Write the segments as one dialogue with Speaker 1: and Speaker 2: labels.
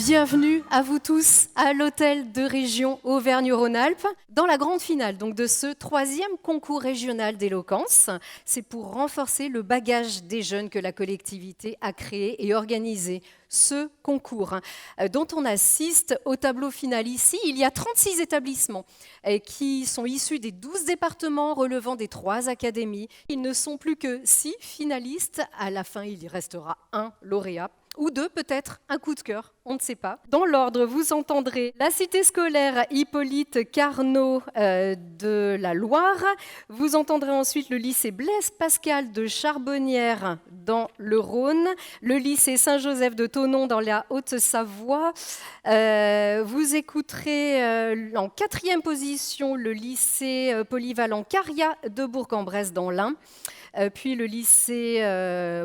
Speaker 1: Bienvenue à vous tous à l'hôtel de région Auvergne-Rhône-Alpes dans la grande finale donc, de ce 3e concours régional d'éloquence. C'est pour renforcer le bagage des jeunes que la collectivité a créé et organisé ce concours dont on assiste au tableau final ici. Il y a 36 établissements qui sont issus des 12 départements relevant des 3 académies. Ils ne sont plus que 6 finalistes. À la fin, il y restera un lauréat. Ou 2 peut-être, un coup de cœur, on ne sait pas. Dans l'ordre, vous entendrez la cité scolaire Hippolyte Carnot de la Loire. Vous entendrez ensuite le lycée Blaise Pascal de Charbonnières dans le Rhône, le lycée Saint-Joseph de Thonon dans la Haute-Savoie. Vous écouterez en 4e position le lycée polyvalent Caria de Bourg-en-Bresse dans l'Ain. Puis le lycée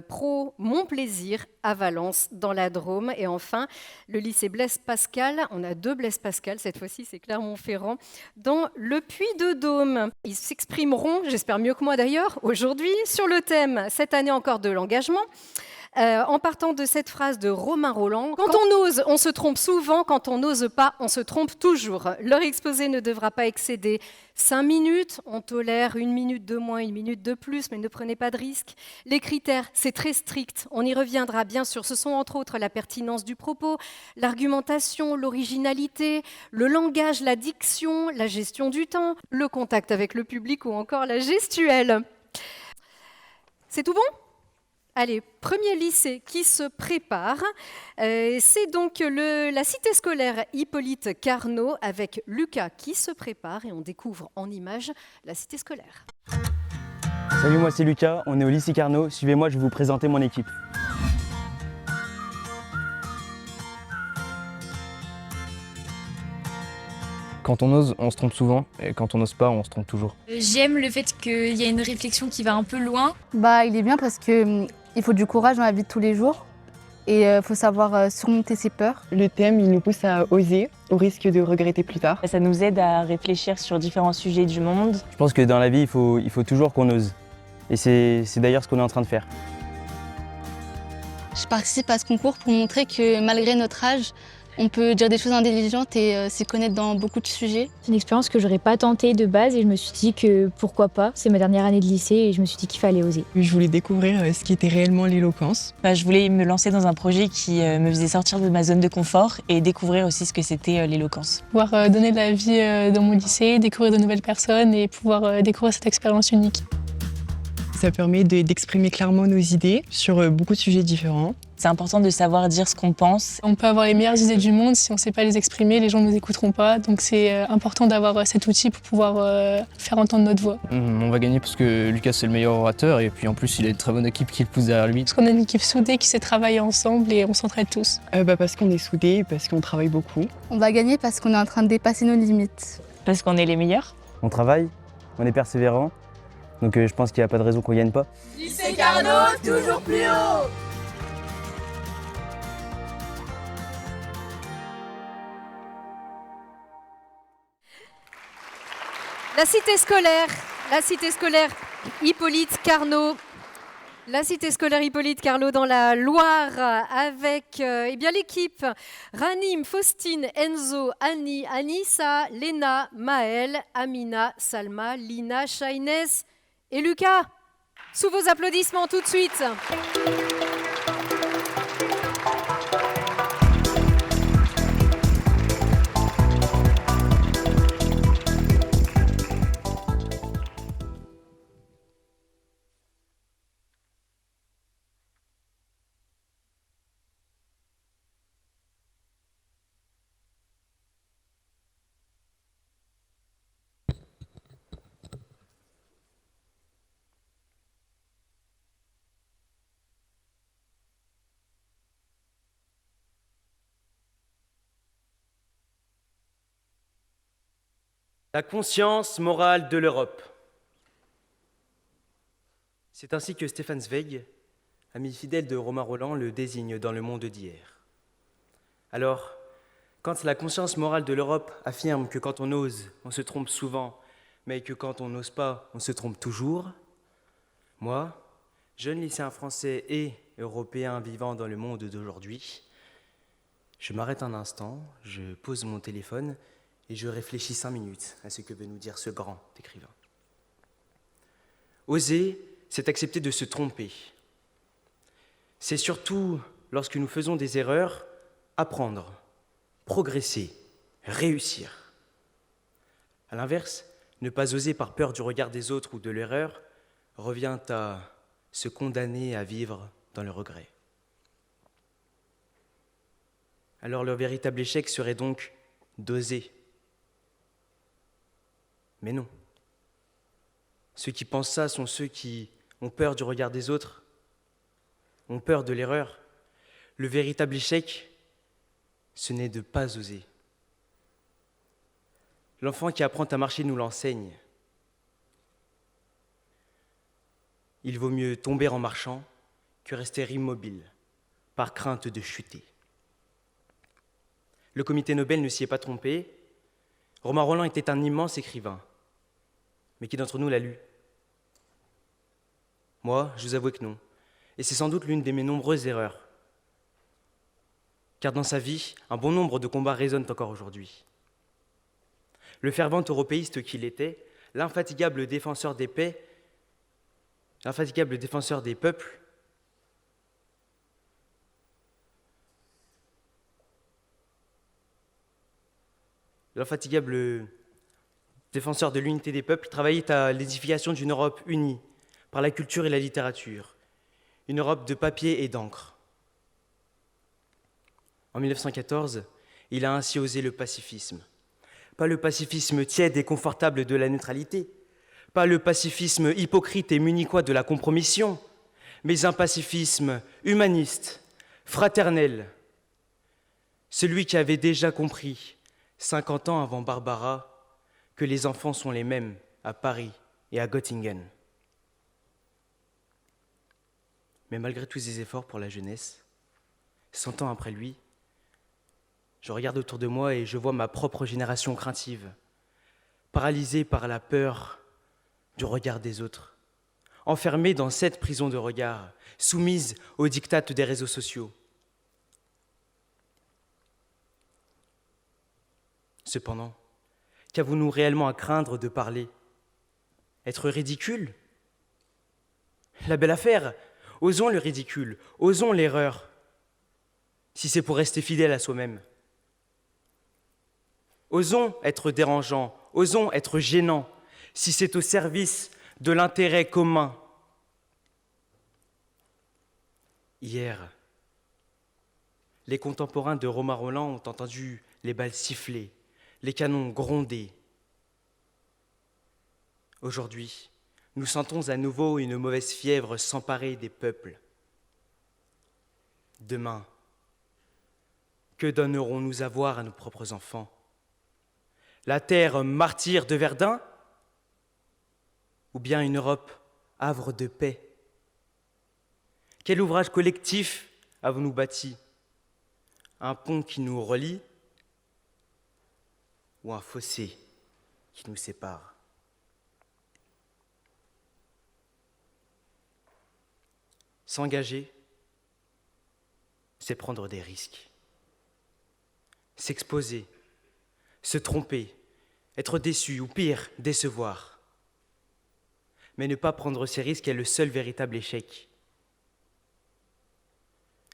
Speaker 1: Pro Montplaisir à Valence dans la Drôme. Et enfin, le lycée Blaise Pascal, on a 2 Blaise Pascal, cette fois-ci c'est Clermont-Ferrand, dans le Puy-de-Dôme. Ils s'exprimeront, j'espère mieux que moi d'ailleurs, aujourd'hui, sur le thème, cette année encore, de l'engagement. En partant de cette phrase de Romain Rolland, quand on ose, on se trompe souvent, quand on n'ose pas, on se trompe toujours. Leur exposé ne devra pas excéder 5 minutes, on tolère 1 minute de moins, 1 minute de plus, mais ne prenez pas de risques. Les critères, c'est très strict, on y reviendra bien sûr, ce sont entre autres la pertinence du propos, l'argumentation, l'originalité, le langage, la diction, la gestion du temps, le contact avec le public ou encore la gestuelle. C'est tout bon ? Allez, premier lycée qui se prépare, c'est donc la cité scolaire Hippolyte Carnot avec Lucas qui se prépare et on découvre en images la cité scolaire.
Speaker 2: Salut, moi c'est Lucas, on est au lycée Carnot, suivez-moi, je vais vous présenter mon équipe.
Speaker 3: Quand on ose, on se trompe souvent, et quand on n'ose pas, on se trompe toujours.
Speaker 4: J'aime le fait qu'il y a une réflexion qui va un peu loin.
Speaker 5: Il est bien parce qu'il faut du courage dans la vie de tous les jours et il faut savoir surmonter ses peurs.
Speaker 6: Le thème, il nous pousse à oser, au risque de regretter plus tard.
Speaker 7: Ça nous aide à réfléchir sur différents sujets du monde.
Speaker 2: Je pense que dans la vie, il faut toujours qu'on ose. Et c'est d'ailleurs ce qu'on est en train de faire.
Speaker 5: Je participe à ce concours pour montrer que malgré notre âge, on peut dire des choses intelligentes et s'y connaître dans beaucoup de sujets.
Speaker 8: C'est une expérience que j'aurais pas tentée de base et je me suis dit que pourquoi pas. C'est ma dernière année de lycée et je me suis dit qu'il fallait oser.
Speaker 6: Je voulais découvrir ce qui était réellement l'éloquence.
Speaker 7: Je voulais me lancer dans un projet qui me faisait sortir de ma zone de confort et découvrir aussi ce que c'était l'éloquence.
Speaker 9: Pouvoir donner de la vie dans mon lycée, découvrir de nouvelles personnes et pouvoir découvrir cette expérience unique.
Speaker 6: Ça permet d'exprimer clairement nos idées sur beaucoup de sujets différents.
Speaker 7: C'est important de savoir dire ce qu'on pense.
Speaker 9: On peut avoir les meilleures idées du monde, si on ne sait pas les exprimer, les gens ne nous écouteront pas. Donc c'est important d'avoir cet outil pour pouvoir faire entendre notre voix.
Speaker 3: On va gagner parce que Lucas c'est le meilleur orateur et puis en plus il a une très bonne équipe qui le pousse derrière lui.
Speaker 9: Parce qu'on a une équipe soudée qui sait travailler ensemble et on s'entraide tous.
Speaker 6: Parce qu'on est soudés, parce qu'on travaille beaucoup.
Speaker 5: On va gagner parce qu'on est en train de dépasser nos limites.
Speaker 7: Parce qu'on est les meilleurs.
Speaker 2: On travaille, on est persévérant, donc je pense qu'il n'y a pas de raison qu'on ne gagne pas.
Speaker 10: Lycée Carnot, toujours plus haut!
Speaker 1: La cité scolaire Hippolyte Carnot. La cité scolaire Hippolyte Carnot dans la Loire avec l'équipe Ranim, Faustine, Enzo, Annie, Anissa, Léna, Maëlle, Amina, Salma, Lina, Shainès et Lucas. Sous vos applaudissements tout de suite.
Speaker 11: La conscience morale de l'Europe. C'est ainsi que Stefan Zweig, ami fidèle de Romain Rolland, le désigne dans Le Monde d'hier. Alors, quand la conscience morale de l'Europe affirme que quand on ose, on se trompe souvent, mais que quand on n'ose pas, on se trompe toujours, moi, jeune lycéen français et européen vivant dans le monde d'aujourd'hui, Je m'arrête un instant, je pose mon téléphone et je réfléchis 5 minutes à ce que veut nous dire ce grand écrivain. Oser, c'est accepter de se tromper. C'est surtout, lorsque nous faisons des erreurs, apprendre, progresser, réussir. À l'inverse, ne pas oser par peur du regard des autres ou de l'erreur revient à se condamner à vivre dans le regret. Alors le véritable échec serait donc d'oser. Mais non. Ceux qui pensent ça sont ceux qui ont peur du regard des autres, ont peur de l'erreur. Le véritable échec, ce n'est de pas oser. L'enfant qui apprend à marcher nous l'enseigne. Il vaut mieux tomber en marchant que rester immobile, par crainte de chuter. Le comité Nobel ne s'y est pas trompé. Romain Rolland était un immense écrivain. Mais qui d'entre nous l'a lu? Moi, je vous avoue que non. Et c'est sans doute l'une de mes nombreuses erreurs. Car dans sa vie, un bon nombre de combats résonnent encore aujourd'hui. Le fervent européiste qu'il était, l'infatigable défenseur des paix, l'infatigable défenseur des peuples, l'infatigable défenseur de l'unité des peuples, travaillait à l'édification d'une Europe unie par la culture et la littérature, une Europe de papier et d'encre. En 1914, il a ainsi osé le pacifisme. Pas le pacifisme tiède et confortable de la neutralité, pas le pacifisme hypocrite et munichois de la compromission, mais un pacifisme humaniste, fraternel, celui qui avait déjà compris, 50 ans avant Barbara, que les enfants sont les mêmes à Paris et à Göttingen. Mais malgré tous ces efforts pour la jeunesse, 100 ans après lui, je regarde autour de moi et je vois ma propre génération craintive, paralysée par la peur du regard des autres, enfermée dans cette prison de regard, soumise aux diktats des réseaux sociaux. Cependant, qu'avons-nous réellement à craindre de parler? Être ridicule? La belle affaire, osons le ridicule, osons l'erreur, si c'est pour rester fidèle à soi-même. Osons être dérangeants, osons être gênants, si c'est au service de l'intérêt commun. Hier, les contemporains de Romain Rolland ont entendu les balles siffler, les canons gronder. Aujourd'hui, nous sentons à nouveau une mauvaise fièvre s'emparer des peuples. Demain, que donnerons-nous à voir à nos propres enfants? La terre martyre de Verdun? Ou bien une Europe havre de paix? Quel ouvrage collectif avons-nous bâti? Un pont qui nous relie ou un fossé qui nous sépare? S'engager, c'est prendre des risques. S'exposer, se tromper, être déçu ou pire, décevoir. Mais ne pas prendre ces risques est le seul véritable échec.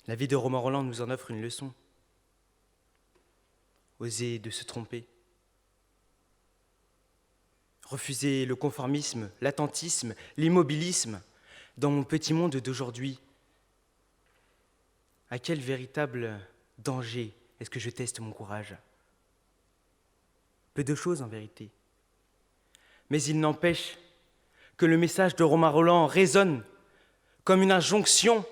Speaker 11: La vie de Romain Rolland nous en offre une leçon. Oser de se tromper. Refuser le conformisme, l'attentisme, l'immobilisme dans mon petit monde d'aujourd'hui. À quel véritable danger est-ce que je teste mon courage? Peu de choses en vérité. Mais il n'empêche que le message de Romain Rolland résonne comme une injonction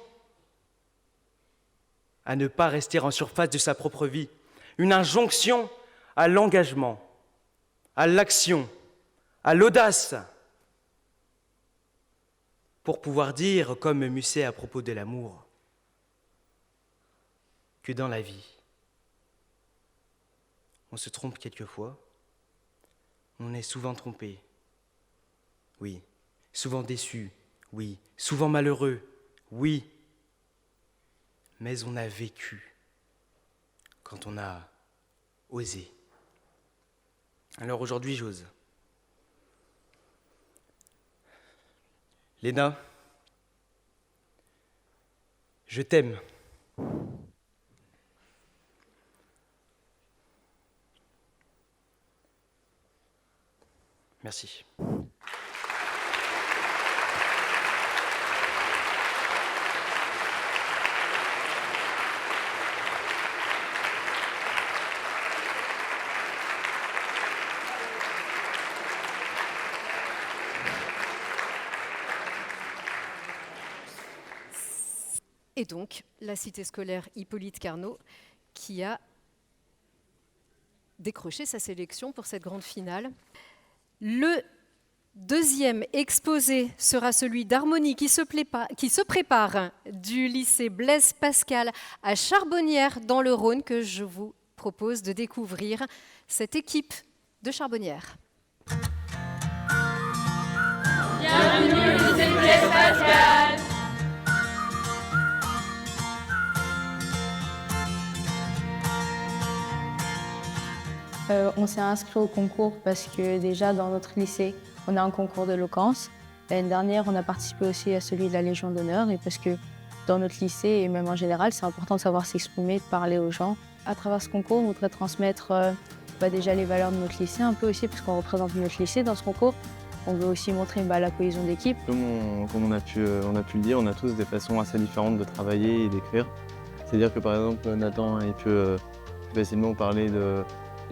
Speaker 11: à ne pas rester en surface de sa propre vie, une injonction à l'engagement, à l'action, à l'audace, pour pouvoir dire, comme Musset à propos de l'amour, que dans la vie, on se trompe quelquefois, on est souvent trompé, oui, souvent déçu, oui, souvent malheureux, oui, mais on a vécu quand on a osé. Alors aujourd'hui, j'ose. Léna, je t'aime. Merci.
Speaker 1: Et donc, la cité scolaire Hippolyte Carnot qui a décroché sa sélection pour cette grande finale. Le deuxième exposé sera celui d'harmonie qui se prépare du lycée Blaise Pascal à Charbonnières dans le Rhône, que je vous propose de découvrir cette équipe de Charbonnières.
Speaker 10: Bienvenue au lycée Blaise Pascal.
Speaker 12: On s'est inscrit au concours parce que déjà dans notre lycée, on a un concours d'éloquence. L'année dernière, on a participé aussi à celui de la Légion d'honneur et parce que dans notre lycée et même en général, c'est important de savoir s'exprimer, de parler aux gens. À travers ce concours, on voudrait transmettre déjà les valeurs de notre lycée un peu aussi parce qu'on représente notre lycée dans ce concours. On veut aussi montrer la cohésion d'équipe.
Speaker 13: Comme on a pu le dire, on a tous des façons assez différentes de travailler et d'écrire. C'est-à-dire que par exemple, Nathan il peut facilement parler de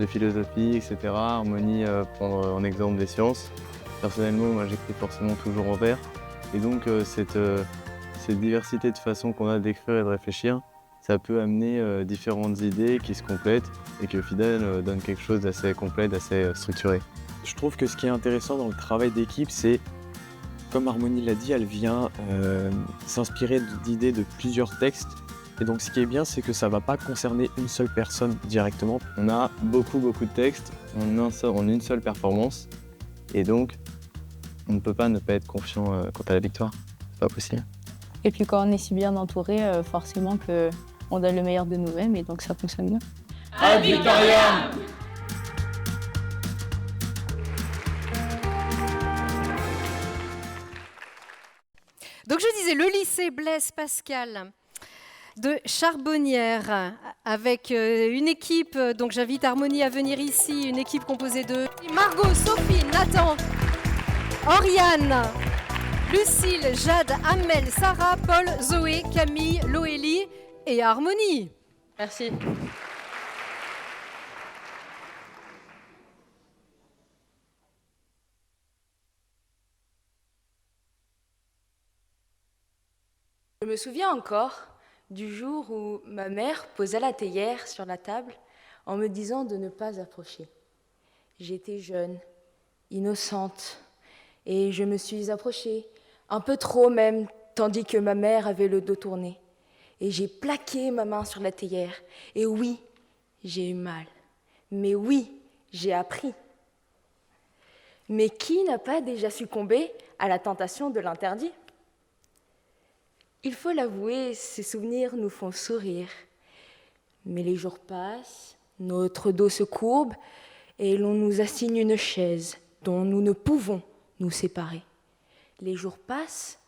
Speaker 13: philosophie, etc. Harmonie, prendre en exemple des sciences. Personnellement, moi j'écris forcément toujours en vers. Et donc cette diversité de façons qu'on a d'écrire et de réfléchir, ça peut amener différentes idées qui se complètent et qui au final donnent quelque chose d'assez complet, d'assez structuré.
Speaker 14: Je trouve que ce qui est intéressant dans le travail d'équipe, c'est, comme Harmonie l'a dit, elle vient s'inspirer d'idées de plusieurs textes. Et donc ce qui est bien, c'est que ça ne va pas concerner une seule personne directement.
Speaker 13: On a beaucoup de textes en une seule performance. Et donc, on ne peut pas ne pas être confiant quant à la victoire. C'est pas possible.
Speaker 12: Et puis quand on est si bien entouré, forcément qu'on donne le meilleur de nous-mêmes et donc ça fonctionne bien.
Speaker 10: Ad Victoriam!
Speaker 1: Donc je disais, le lycée Blaise Pascal de Charbonnières avec une équipe, donc j'invite Harmonie à venir ici, une équipe composée de Margot, Sophie, Nathan, Oriane, Lucille, Jade, Amel, Sarah, Paul, Zoé, Camille, Loélie et Harmonie.
Speaker 12: Merci.
Speaker 15: Je me souviens encore du jour où ma mère posa la théière sur la table en me disant de ne pas approcher. J'étais jeune, innocente, et je me suis approchée, un peu trop même, tandis que ma mère avait le dos tourné. Et j'ai plaqué ma main sur la théière. Et oui, j'ai eu mal. Mais oui, j'ai appris. Mais qui n'a pas déjà succombé à la tentation de l'interdit ? Il faut l'avouer, ces souvenirs nous font sourire. Mais les jours passent, notre dos se courbe et l'on nous assigne une chaise dont nous ne pouvons nous séparer. Les jours passent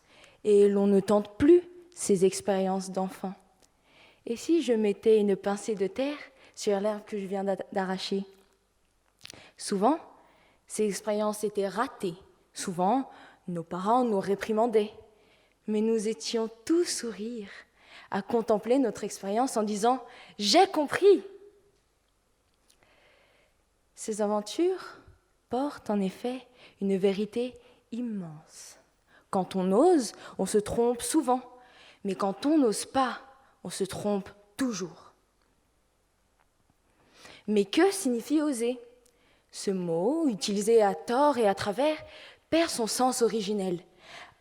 Speaker 15: et l'on ne tente plus ces expériences d'enfant. Et si je mettais une pincée de terre sur l'herbe que je viens d'arracher ? Souvent, ces expériences étaient ratées. Souvent, nos parents nous réprimandaient. Mais nous étions tous sourire à contempler notre expérience en disant « J'ai compris !» Ces aventures portent en effet une vérité immense. Quand on ose, on se trompe souvent. Mais quand on n'ose pas, on se trompe toujours. Mais que signifie oser ? Ce mot, utilisé à tort et à travers, perd son sens originel.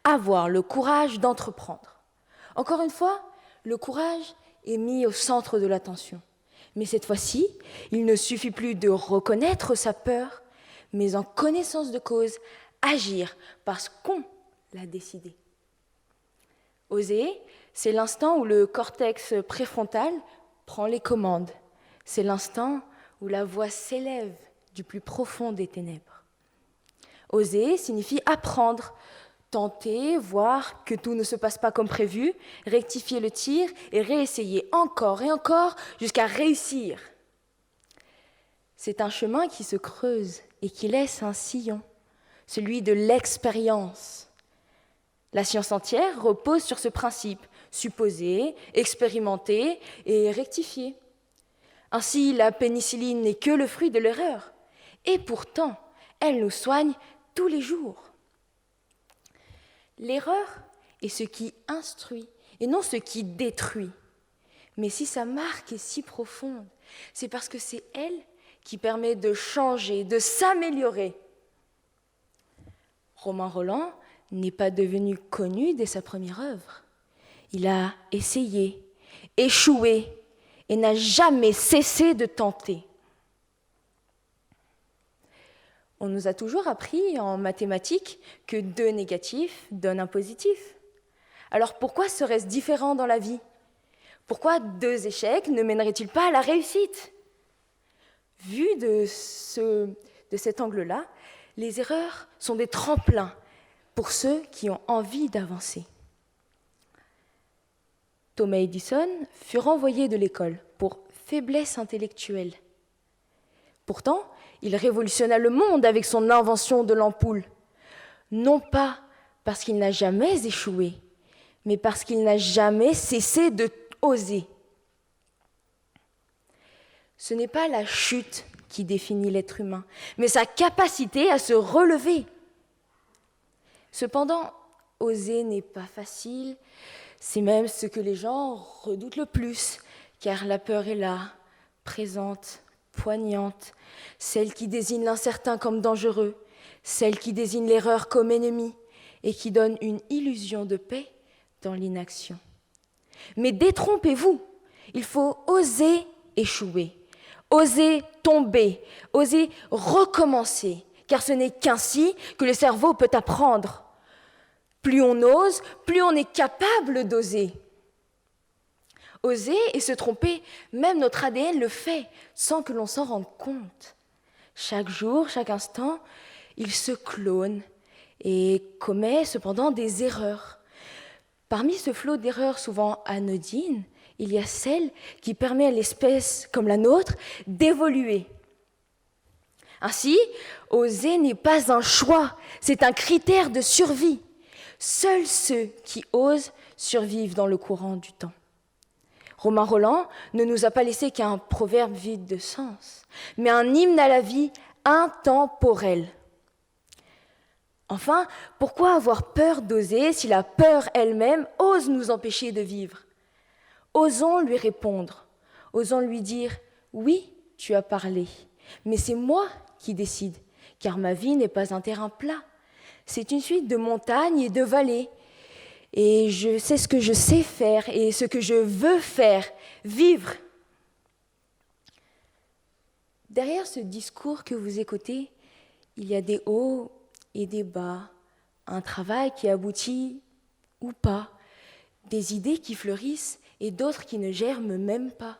Speaker 15: Avoir le courage d'entreprendre. Encore une fois, le courage est mis au centre de l'attention. Mais cette fois-ci, il ne suffit plus de reconnaître sa peur, mais en connaissance de cause, agir parce qu'on l'a décidé. Oser, c'est l'instant où le cortex préfrontal prend les commandes. C'est l'instant où la voix s'élève du plus profond des ténèbres. Oser signifie apprendre, tenter, voir que tout ne se passe pas comme prévu, rectifier le tir et réessayer encore et encore jusqu'à réussir. C'est un chemin qui se creuse et qui laisse un sillon, celui de l'expérience. La science entière repose sur ce principe, supposer, expérimenter et rectifier. Ainsi, la pénicilline n'est que le fruit de l'erreur, et pourtant, elle nous soigne tous les jours. L'erreur est ce qui instruit et non ce qui détruit. Mais si sa marque est si profonde, c'est parce que c'est elle qui permet de changer, de s'améliorer. Romain Rolland n'est pas devenu connu dès sa première œuvre. Il a essayé, échoué et n'a jamais cessé de tenter. On nous a toujours appris en mathématiques que 2 négatifs donnent un positif. Alors pourquoi serait-ce différent dans la vie? Pourquoi 2 échecs ne mèneraient-ils pas à la réussite? Vu de cet angle-là, les erreurs sont des tremplins pour ceux qui ont envie d'avancer. Thomas Edison fut renvoyé de l'école pour faiblesse intellectuelle. Pourtant, il révolutionna le monde avec son invention de l'ampoule. Non pas parce qu'il n'a jamais échoué, mais parce qu'il n'a jamais cessé de oser. Ce n'est pas la chute qui définit l'être humain, mais sa capacité à se relever. Cependant, oser n'est pas facile, c'est même ce que les gens redoutent le plus, car la peur est là, présente, poignante, celle qui désigne l'incertain comme dangereux, celle qui désigne l'erreur comme ennemi et qui donne une illusion de paix dans l'inaction. Mais détrompez-vous, il faut oser échouer, oser tomber, oser recommencer, car ce n'est qu'ainsi que le cerveau peut apprendre. Plus on ose, plus on est capable d'oser. Oser et se tromper, même notre ADN le fait, sans que l'on s'en rende compte. Chaque jour, chaque instant, il se clone et commet cependant des erreurs. Parmi ce flot d'erreurs souvent anodines, il y a celle qui permet à l'espèce comme la nôtre d'évoluer. Ainsi, oser n'est pas un choix, c'est un critère de survie. Seuls ceux qui osent survivent dans le courant du temps. Romain Rolland ne nous a pas laissé qu'un proverbe vide de sens, mais un hymne à la vie intemporel. Enfin, pourquoi avoir peur d'oser si la peur elle-même ose nous empêcher de vivre? Osons lui répondre, osons lui dire « Oui, tu as parlé, mais c'est moi qui décide, car ma vie n'est pas un terrain plat. C'est une suite de montagnes et de vallées. Et je sais ce que je sais faire et ce que je veux faire, vivre. » Derrière ce discours que vous écoutez, il y a des hauts et des bas, un travail qui aboutit ou pas, des idées qui fleurissent et d'autres qui ne germent même pas.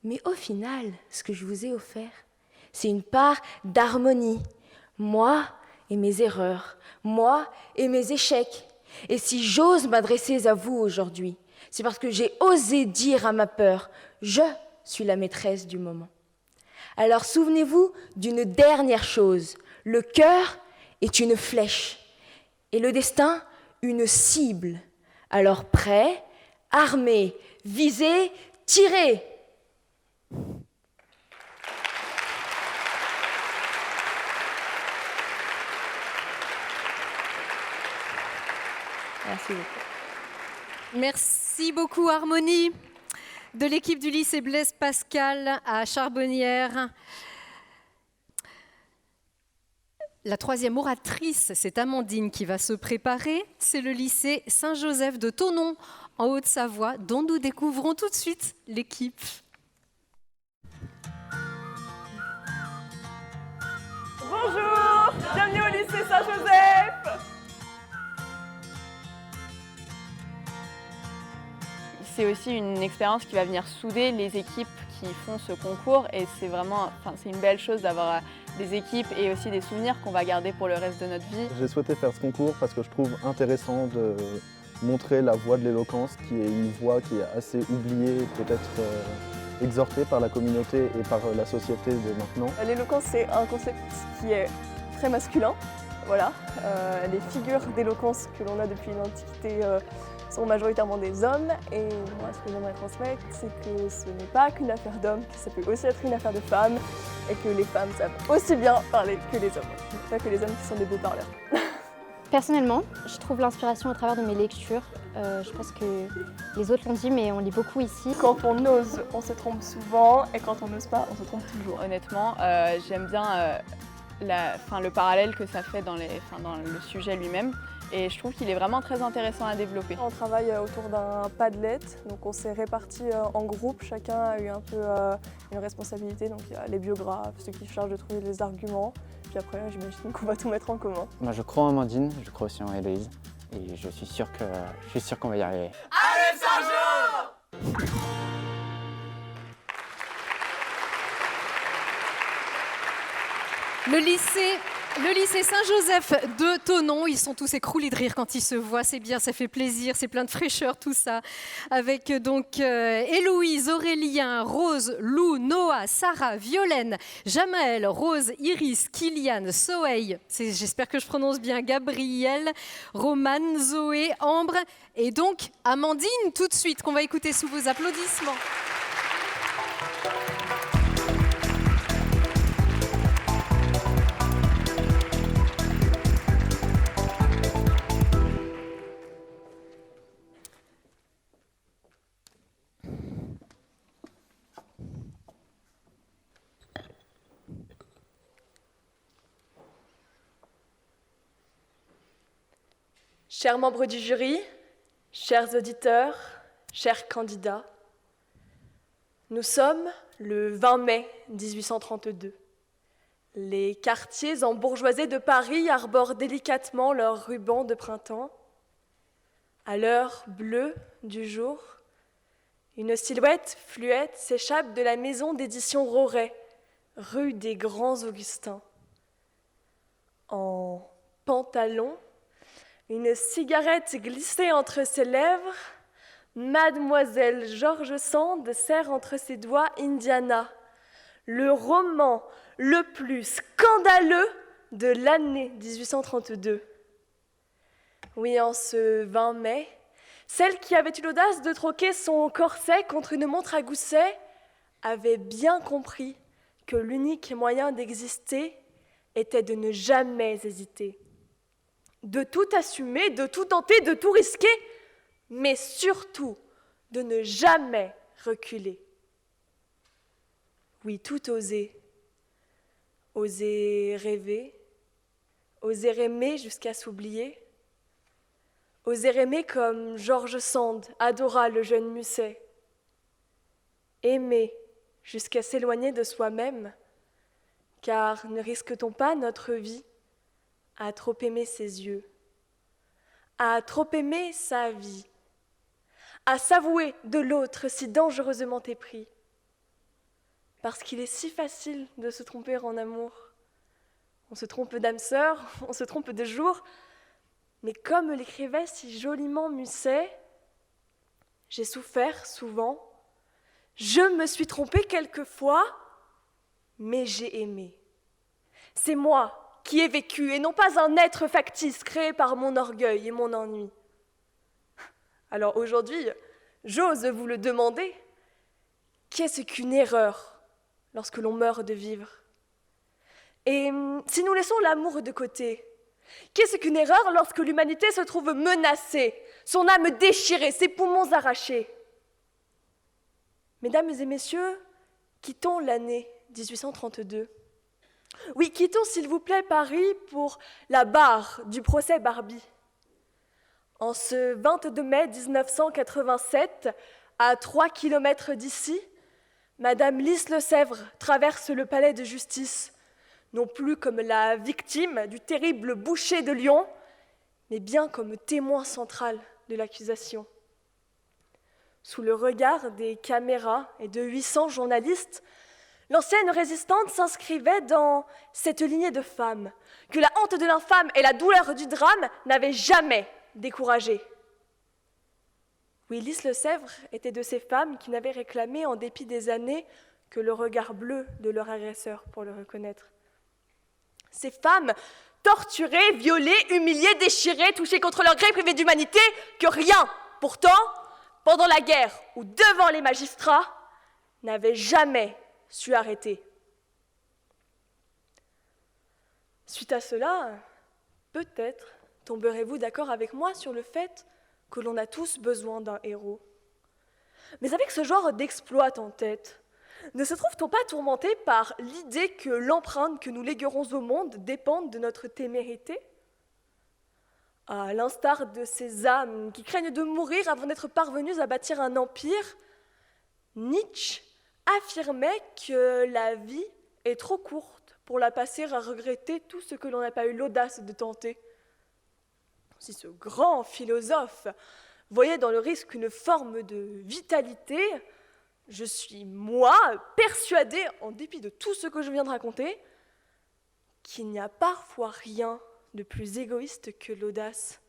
Speaker 15: Mais au final, ce que je vous ai offert, c'est une part d'harmonie. Moi et mes erreurs, moi et mes échecs. Et si j'ose m'adresser à vous aujourd'hui, c'est parce que j'ai osé dire à ma peur, je suis la maîtresse du moment. Alors souvenez-vous d'une dernière chose, le cœur est une flèche et le destin une cible. Alors prêt, armé, visez, tirez. Merci beaucoup.
Speaker 1: Merci beaucoup Harmonie, de l'équipe du lycée Blaise Pascal à Charbonnières. La troisième oratrice, c'est Amandine qui va se préparer. C'est le lycée Saint-Joseph de Thonon, en Haute-Savoie, dont nous découvrons tout de suite l'équipe.
Speaker 10: Bonjour, bienvenue au lycée Saint-Joseph.
Speaker 16: C'est aussi une expérience qui va venir souder les équipes qui font ce concours et c'est vraiment, c'est une belle chose d'avoir des équipes et aussi des souvenirs qu'on va garder pour le reste de notre vie.
Speaker 17: J'ai souhaité faire ce concours parce que je trouve intéressant de montrer la voie de l'éloquence, qui est une voie qui est assez oubliée, peut-être exhortée par la communauté et par la société de maintenant.
Speaker 10: L'éloquence, c'est un concept qui est très masculin. Voilà. Les figures d'éloquence que l'on a depuis l'Antiquité sont majoritairement des hommes. Et moi, ce que j'aimerais transmettre, c'est que ce n'est pas qu'une affaire d'hommes, que ça peut aussi être une affaire de femmes, et que les femmes savent aussi bien parler que les hommes. Pas que les hommes qui sont des beaux parleurs.
Speaker 18: Personnellement, je trouve l'inspiration à travers de mes lectures. Je pense que les autres l'ont dit, mais on lit beaucoup ici.
Speaker 10: Quand on ose, on se trompe souvent, et quand on n'ose pas, on se trompe toujours.
Speaker 16: Honnêtement, j'aime bien le parallèle que ça fait dans le sujet lui-même. Et je trouve qu'il est vraiment très intéressant à développer.
Speaker 10: On travaille autour d'un Padlet, donc on s'est répartis en groupes, chacun a eu un peu une responsabilité, donc il y a les biographes, ceux qui se chargent de trouver les arguments, puis après j'imagine qu'on va tout mettre en commun.
Speaker 19: Moi je crois en Amandine, je crois aussi en Héloïse, et je suis sûr qu'on va y arriver.
Speaker 10: Allez Sergio!
Speaker 1: Le lycée Saint-Joseph de Thonon, ils sont tous écroulés de rire quand ils se voient, c'est bien, ça fait plaisir, c'est plein de fraîcheur tout ça. Avec donc Héloïse, Aurélien, Rose, Lou, Noah, Sarah, Violaine, Jamaël, Rose, Iris, Kylian, Soheil, j'espère que je prononce bien, Gabriel, Romane, Zoé, Ambre et donc Amandine tout de suite qu'on va écouter sous vos applaudissements.
Speaker 10: Chers membres du jury, chers auditeurs, chers candidats, nous sommes le 20 mai 1832. Les quartiers embourgeoisés de Paris arborent délicatement leurs rubans de printemps. À l'heure bleue du jour, une silhouette fluette s'échappe de la maison d'édition Roret, rue des Grands Augustins. En pantalon, une cigarette glissée entre ses lèvres, Mademoiselle George Sand serre entre ses doigts Indiana, le roman le plus scandaleux de l'année 1832. Oui, en ce 20 mai, celle qui avait eu l'audace de troquer son corset contre une montre à gousset avait bien compris que l'unique moyen d'exister était de ne jamais hésiter. De tout assumer, de tout tenter, de tout risquer, mais surtout de ne jamais reculer. Oui, tout oser. Oser rêver, oser aimer jusqu'à s'oublier, oser aimer comme George Sand adora le jeune Musset. Aimer jusqu'à s'éloigner de soi-même, car ne risque-t-on pas notre vie à trop aimer ses yeux, à trop aimer sa vie, à s'avouer de l'autre si dangereusement épris, parce qu'il est si facile de se tromper en amour. On se trompe d'âme sœur, on se trompe de jour, mais comme l'écrivait si joliment Musset, j'ai souffert souvent, je me suis trompée quelquefois, mais j'ai aimé. C'est moi qui ai vécu, et non pas un être factice créé par mon orgueil et mon ennui. Alors aujourd'hui, j'ose vous le demander, qu'est-ce qu'une erreur lorsque l'on meurt de vivre? Et si nous laissons l'amour de côté, qu'est-ce qu'une erreur lorsque l'humanité se trouve menacée, son âme déchirée, ses poumons arrachés? Mesdames et messieurs, quittons l'année 1832. Oui, quittons s'il vous plaît Paris pour la barre du procès Barbie. En ce 22 mai 1987, à 3 kilomètres d'ici, Madame Lys Lesèvre traverse le palais de justice, non plus comme la victime du terrible boucher de Lyon, mais bien comme témoin central de l'accusation. Sous le regard des caméras et de 800 journalistes, l'ancienne résistante s'inscrivait dans cette lignée de femmes que la honte de l'infâme et la douleur du drame n'avaient jamais découragées. Willis Le Sèvre était de ces femmes qui n'avaient réclamé, en dépit des années, que le regard bleu de leur agresseur pour le reconnaître. Ces femmes torturées, violées, humiliées, déchirées, touchées contre leur gré, privées d'humanité, que rien, pourtant, pendant la guerre ou devant les magistrats, n'avait jamais su arrêter. Suite à cela, peut-être tomberez-vous d'accord avec moi sur le fait que l'on a tous besoin d'un héros. Mais avec ce genre d'exploit en tête, ne se trouve-t-on pas tourmenté par l'idée que l'empreinte que nous léguerons au monde dépende de notre témérité ? À l'instar de ces âmes qui craignent de mourir avant d'être parvenues à bâtir un empire, Nietzsche affirmait que la vie est trop courte pour la passer à regretter tout ce que l'on n'a pas eu l'audace de tenter. Si ce grand philosophe voyait dans le risque une forme de vitalité, je suis, moi, persuadée, en dépit de tout ce que je viens de raconter, qu'il n'y a parfois rien de plus égoïste que l'audace.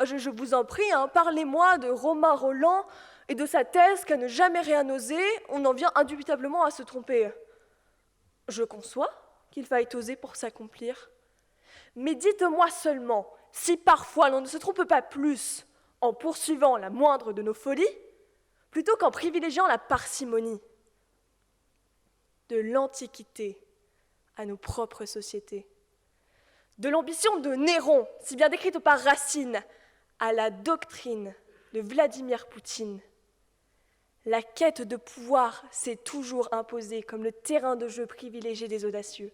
Speaker 10: Je vous en prie, parlez-moi de Romain Rolland et de sa thèse qu'à ne jamais rien oser, on en vient indubitablement à se tromper. Je conçois qu'il faille oser pour s'accomplir. Mais dites-moi seulement si parfois l'on ne se trompe pas plus en poursuivant la moindre de nos folies plutôt qu'en privilégiant la parcimonie. De l'Antiquité à nos propres sociétés, de l'ambition de Néron, si bien décrite par Racine, à la doctrine de Vladimir Poutine, la quête de pouvoir s'est toujours imposée comme le terrain de jeu privilégié des audacieux,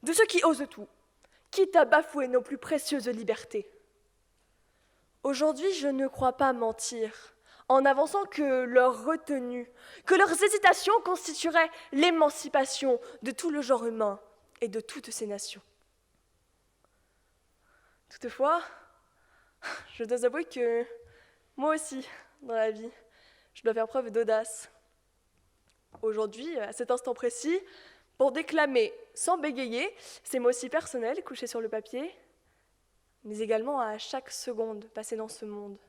Speaker 10: de ceux qui osent tout, quitte à bafouer nos plus précieuses libertés. Aujourd'hui, je ne crois pas mentir en avançant que leur retenue, que leurs hésitations constitueraient l'émancipation de tout le genre humain et de toutes ces nations. Toutefois, je dois avouer que moi aussi, dans la vie, je dois faire preuve d'audace. Aujourd'hui, à cet instant précis, pour déclamer sans bégayer ces mots si personnels couchés sur le papier, mais également à chaque seconde passée dans ce monde,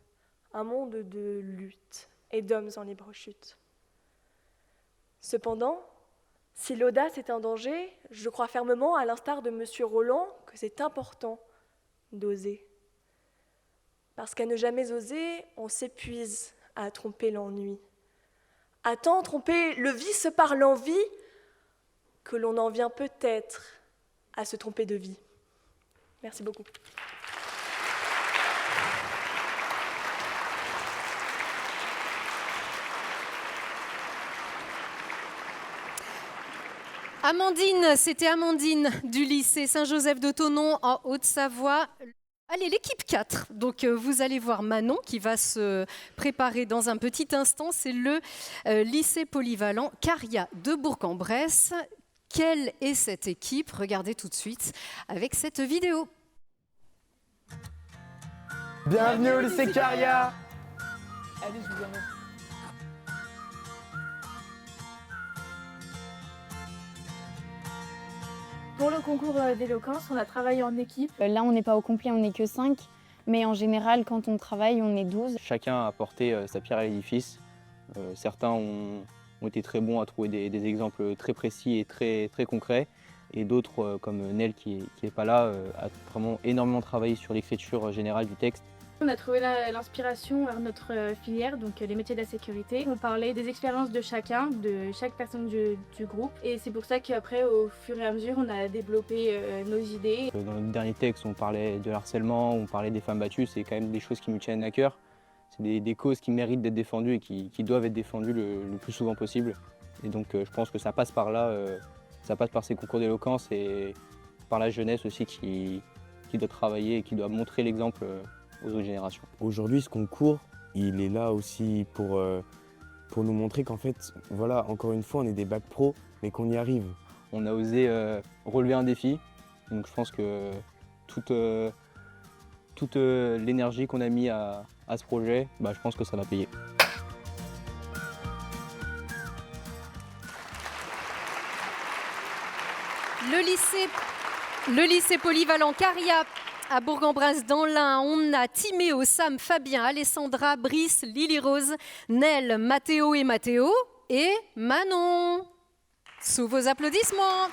Speaker 10: un monde de lutte et d'hommes en libre chute. Cependant, si l'audace est un danger, je crois fermement, à l'instar de M. Rolland, que c'est important d'oser. Parce qu'à ne jamais oser, on s'épuise à tromper l'ennui. À tant tromper le vice par l'envie que l'on en vient peut-être à se tromper de vie. Merci beaucoup.
Speaker 1: Amandine, c'était Amandine du lycée Saint-Joseph de Thonon en Haute-Savoie. Allez, l'équipe 4. Donc, vous allez voir Manon qui va se préparer dans un petit instant. C'est le lycée polyvalent Caria de Bourg-en-Bresse. Quelle est cette équipe? Regardez tout de suite avec cette vidéo.
Speaker 2: Bienvenue au lycée Caria.
Speaker 16: Allez, je vous emmène.
Speaker 20: Pour le concours d'éloquence, on a travaillé en équipe.
Speaker 21: Là, on n'est pas au complet, on n'est que 5. Mais en général, quand on travaille, on est 12.
Speaker 3: Chacun a apporté sa pierre à l'édifice. Certains ont été très bons à trouver des exemples très précis et très concrets. Et d'autres, comme Nel, qui n'est pas là, a vraiment énormément travaillé sur l'écriture générale du texte.
Speaker 20: On a trouvé l'inspiration à notre filière, donc les métiers de la sécurité. On parlait des expériences de chacun, de chaque personne du groupe. Et c'est pour ça qu'après, au fur et à mesure, on a développé nos idées.
Speaker 3: Dans notre dernier texte, on parlait de harcèlement, on parlait des femmes battues. C'est quand même des choses qui nous tiennent à cœur. C'est des causes qui méritent d'être défendues et qui doivent être défendues le plus souvent possible. Et donc je pense que ça passe par là, ça passe par ces concours d'éloquence et par la jeunesse aussi qui doit travailler et qui doit montrer l'exemple aux autres générations.
Speaker 22: Aujourd'hui, ce concours, il est là aussi pour nous montrer qu'en fait, voilà, encore une fois, on est des bacs pro, mais qu'on y arrive.
Speaker 3: On a osé relever un défi, donc je pense que toute l'énergie qu'on a mis à ce projet, je pense que ça va payer.
Speaker 1: Le lycée polyvalent Caria à Bourg-en-Bresse dans l'Ain. On a Timéo, Sam, Fabien, Alessandra, Brice, Lily-Rose, Nel, Mathéo et Manon. Sous vos applaudissements.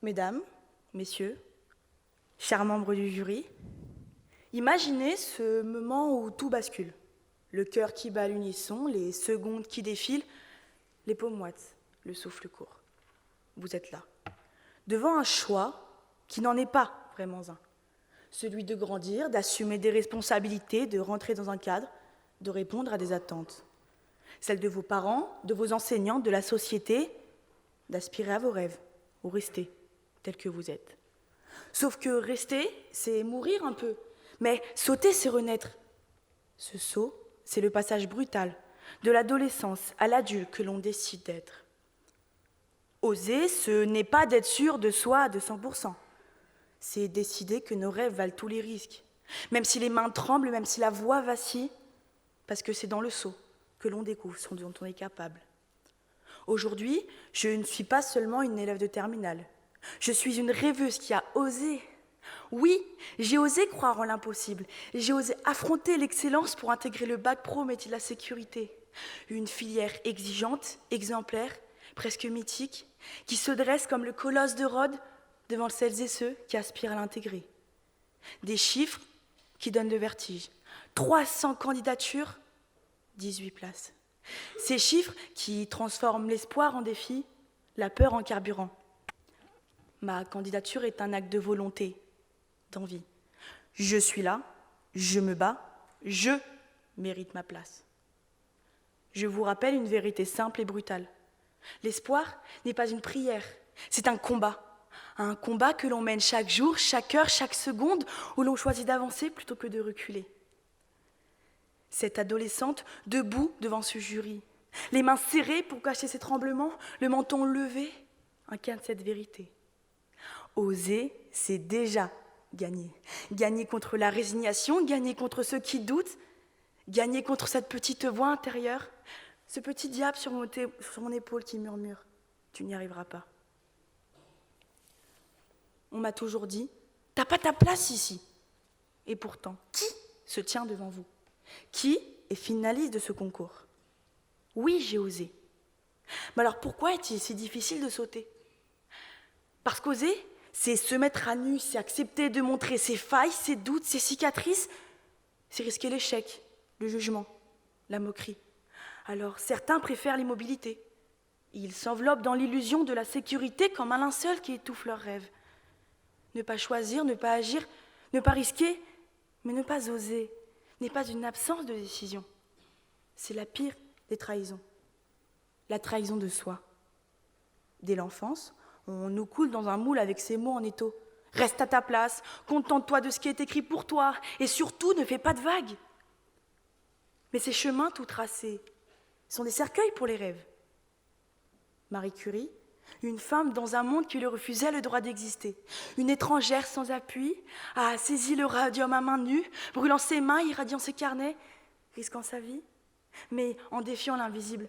Speaker 4: Mesdames, messieurs, chers membres du jury, imaginez ce moment où tout bascule. Le cœur qui bat à l'unisson, les secondes qui défilent, les paumes moites, le souffle court. Vous êtes là, devant un choix qui n'en est pas vraiment un. Celui de grandir, d'assumer des responsabilités, de rentrer dans un cadre, de répondre à des attentes. Celles de vos parents, de vos enseignants, de la société, d'aspirer à vos rêves, ou rester tel que vous êtes. Sauf que rester, c'est mourir un peu. Mais sauter, c'est renaître. Ce saut, c'est le passage brutal de l'adolescence à l'adulte que l'on décide d'être. Oser, ce n'est pas d'être sûr de soi à 200%. C'est décider que nos rêves valent tous les risques. Même si les mains tremblent, même si la voix vacille, parce que c'est dans le saut que l'on découvre ce dont on est capable. Aujourd'hui, je ne suis pas seulement une élève de terminale. Je suis une rêveuse qui a osé. Oui, j'ai osé croire en l'impossible. J'ai osé affronter l'excellence pour intégrer le bac pro métier de la sécurité. Une filière exigeante, exemplaire, presque mythique, qui se dresse comme le colosse de Rhodes devant celles et ceux qui aspirent à l'intégrer. Des chiffres qui donnent le vertige. 300 candidatures, 18 places. Ces chiffres qui transforment l'espoir en défi, la peur en carburant. Ma candidature est un acte de volonté, d'envie. Je suis là, je me bats, je mérite ma place. Je vous rappelle une vérité simple et brutale. L'espoir n'est pas une prière, c'est un combat. Un combat que l'on mène chaque jour, chaque heure, chaque seconde, où l'on choisit d'avancer plutôt que de reculer. Cette adolescente, debout devant ce jury, les mains serrées pour cacher ses tremblements, le menton levé, incarne cette vérité. Oser, c'est déjà gagner. Gagner contre la résignation, gagner contre ceux qui doutent, gagner contre cette petite voix intérieure, ce petit diable sur mon épaule qui murmure « Tu n'y arriveras pas ». On m'a toujours dit « T'as pas ta place ici ». Et pourtant, qui se tient devant vous? Qui est finaliste de ce concours? Oui, j'ai osé. Mais alors pourquoi est-il si difficile de sauter? Parce qu'oser, c'est se mettre à nu, c'est accepter de montrer ses failles, ses doutes, ses cicatrices, c'est risquer l'échec, le jugement, la moquerie. Alors certains préfèrent l'immobilité. Ils s'enveloppent dans l'illusion de la sécurité comme un linceul qui étouffe leurs rêves. Ne pas choisir, ne pas agir, ne pas risquer, mais ne pas oser n'est pas une absence de décision. C'est la pire des trahisons, la trahison de soi. Dès l'enfance, on nous coule dans un moule avec ces mots en étau. Reste à ta place, contente-toi de ce qui est écrit pour toi, et surtout ne fais pas de vagues. Mais ces chemins tout tracés sont des cercueils pour les rêves. Marie Curie, une femme dans un monde qui lui refusait le droit d'exister. Une étrangère sans appui a saisi le radium à main nue, brûlant ses mains, irradiant ses carnets, risquant sa vie. Mais en défiant l'invisible,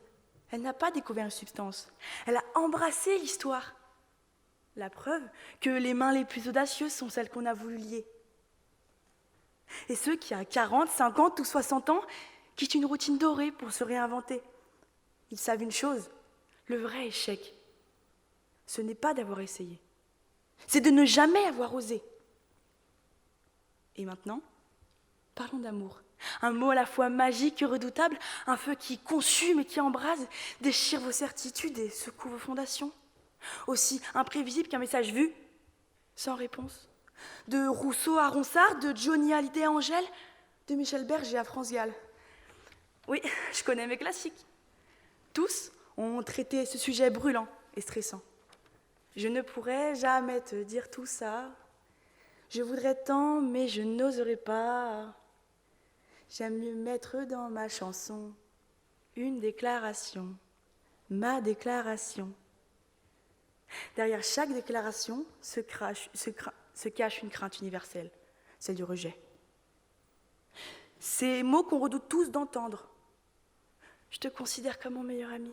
Speaker 4: elle n'a pas découvert une substance. Elle a embrassé l'histoire. La preuve que les mains les plus audacieuses sont celles qu'on a voulu lier. Et ceux qui, à 40, 50 ou 60 ans, quittent une routine dorée pour se réinventer. Ils savent une chose, le vrai échec, ce n'est pas d'avoir essayé, c'est de ne jamais avoir osé. Et maintenant, parlons d'amour. Un mot à la fois magique et redoutable, un feu qui consume et qui embrase, déchire vos certitudes et secoue vos fondations. Aussi imprévisible qu'un message vu, sans réponse. De Rousseau à Ronsard, de Johnny Hallyday à Angèle, de Michel Berger à France Gall. Oui, je connais mes classiques. Tous ont traité ce sujet brûlant et stressant. Je ne pourrais jamais te dire tout ça. Je voudrais tant, mais je n'oserais pas. J'aime mieux mettre dans ma chanson une déclaration, ma déclaration. Derrière chaque déclaration se cache une crainte universelle, celle du rejet. Ces mots qu'on redoute tous d'entendre. Je te considère comme mon meilleur ami.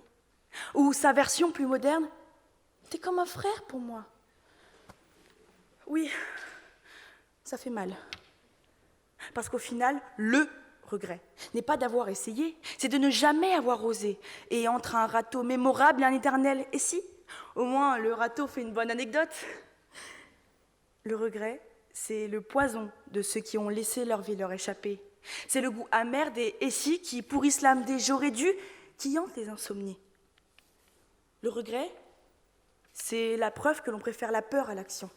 Speaker 4: Ou sa version plus moderne, t'es comme un frère pour moi. Oui, ça fait mal. Parce qu'au final, le regret n'est pas d'avoir essayé, c'est de ne jamais avoir osé. Et entre un râteau mémorable et un éternel « et si ?» Au moins, le râteau fait une bonne anecdote. Le regret, c'est le poison de ceux qui ont laissé leur vie leur échapper. C'est le goût amer des « et si » qui pourrissent l'âme des « j'aurais dû » qui hantent les insomnies. Le regret, c'est la preuve que l'on préfère la peur à l'action.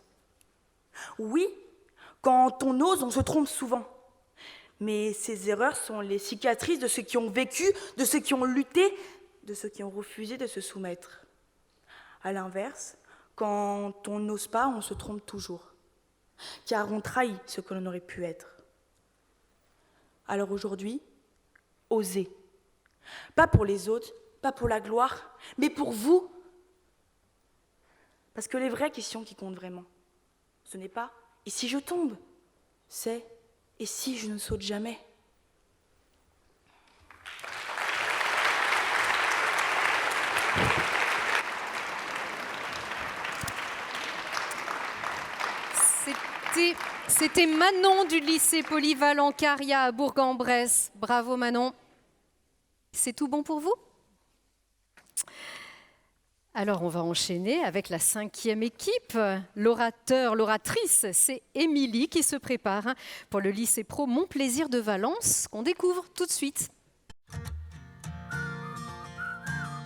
Speaker 4: Oui, quand on ose, on se trompe souvent. Mais ces erreurs sont les cicatrices de ceux qui ont vécu, de ceux qui ont lutté, de ceux qui ont refusé de se soumettre. À l'inverse, quand on n'ose pas, on se trompe toujours, car on trahit ce que l'on aurait pu être. Alors aujourd'hui, osez. Pas pour les autres, pas pour la gloire, mais pour vous. Parce que les vraies questions qui comptent vraiment, ce n'est pas « et si je tombe ?» c'est « et si je ne saute jamais ?»
Speaker 1: C'était Manon du lycée polyvalent Caria à Bourg-en-Bresse. Bravo Manon. C'est tout bon pour vous? Alors on va enchaîner avec la 5e équipe. L'orateur, l'oratrice, c'est Émilie qui se prépare pour le lycée pro Mon Plaisir de Valence qu'on découvre tout de suite.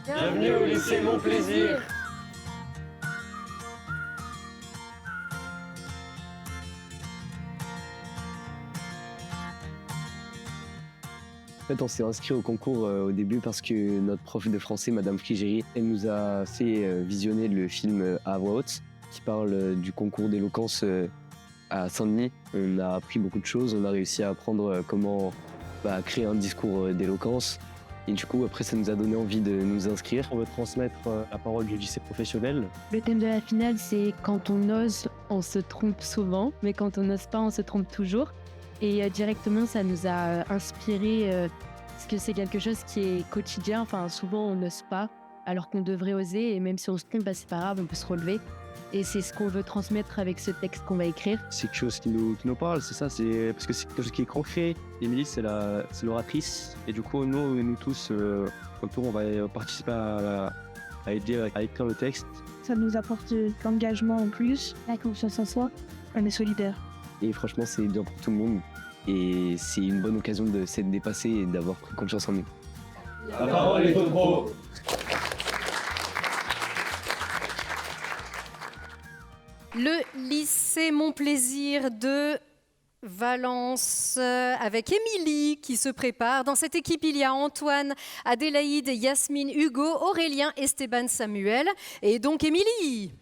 Speaker 8: Bienvenue au lycée Mon Plaisir.
Speaker 9: En fait, on s'est inscrit au concours au début parce que notre prof de français, Madame Frigéry, elle nous a fait visionner le film à voix haute qui parle du concours d'éloquence à Saint-Denis. On a appris beaucoup de choses, on a réussi à apprendre comment créer un discours d'éloquence. Et du coup, après, ça nous a donné envie de nous inscrire.
Speaker 23: On veut transmettre la parole du lycée professionnel.
Speaker 24: Le thème de la finale, c'est quand on ose, on se trompe souvent, mais quand on n'ose pas, on se trompe toujours. Et directement, ça nous a inspiré, parce que c'est quelque chose qui est quotidien. Enfin, souvent, on n'ose pas, alors qu'on devrait oser. Et même si on se trompe, c'est pas grave, on peut se relever. Et c'est ce qu'on veut transmettre avec ce texte qu'on va écrire.
Speaker 23: C'est quelque chose qui nous parle, c'est ça. Parce que c'est quelque chose qui est concret. Émilie, c'est l'oratrice. Et du coup, nous tous, autour, on va participer à aider à écrire le texte.
Speaker 25: Ça nous apporte de l'engagement en plus, la confiance en soi. On est solidaires.
Speaker 9: Et franchement, c'est bien pour tout le monde. Et c'est une bonne occasion de s'être dépassé et d'avoir pris confiance en nous.
Speaker 8: La parole est au pro.
Speaker 1: Le lycée Mon Plaisir de Valence avec Émilie qui se prépare. Dans cette équipe, il y a Antoine, Adélaïde, Yasmine, Hugo, Aurélien, Esteban, Samuel. Et donc Émilie.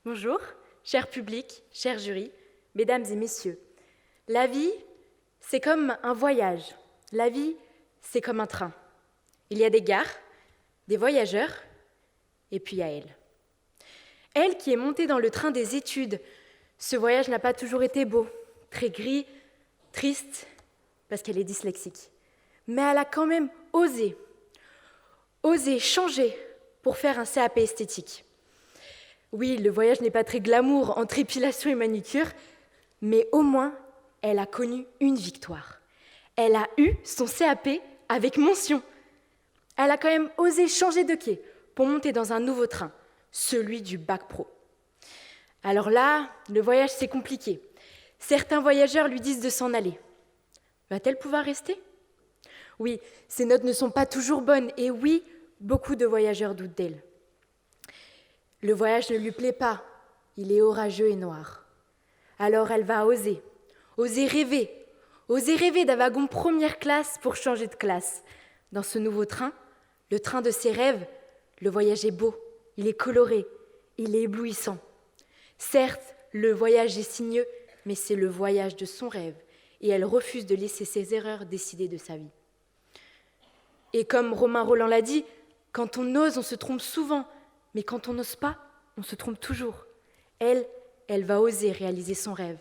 Speaker 15: Bonjour, cher public, cher jury, mesdames et messieurs. La vie, c'est comme un voyage. La vie, c'est comme un train. Il y a des gares, des voyageurs, et puis il y a elle. Elle qui est montée dans le train des études. Ce voyage n'a pas toujours été beau, très gris, triste, parce qu'elle est dyslexique. Mais elle a quand même osé changer pour faire un CAP esthétique. Oui, le voyage n'est pas très glamour entre épilation et manicure, mais au moins, elle a connu une victoire. Elle a eu son CAP avec mention. Elle a quand même osé changer de quai pour monter dans un nouveau train, celui du bac pro. Alors là, le voyage, c'est compliqué. Certains voyageurs lui disent de s'en aller. Va-t-elle pouvoir rester? Oui, ses notes ne sont pas toujours bonnes, et oui, beaucoup de voyageurs doutent d'elle. Le voyage ne lui plaît pas, il est orageux et noir. Alors elle va oser rêver d'un wagon première classe pour changer de classe. Dans ce nouveau train, le train de ses rêves, le voyage est beau, il est coloré, il est éblouissant. Certes, le voyage est sinueux, mais c'est le voyage de son rêve, et elle refuse de laisser ses erreurs décider de sa vie. Et comme Romain Rolland l'a dit, quand on ose, on se trompe souvent, mais quand on n'ose pas, on se trompe toujours. Elle va oser réaliser son rêve.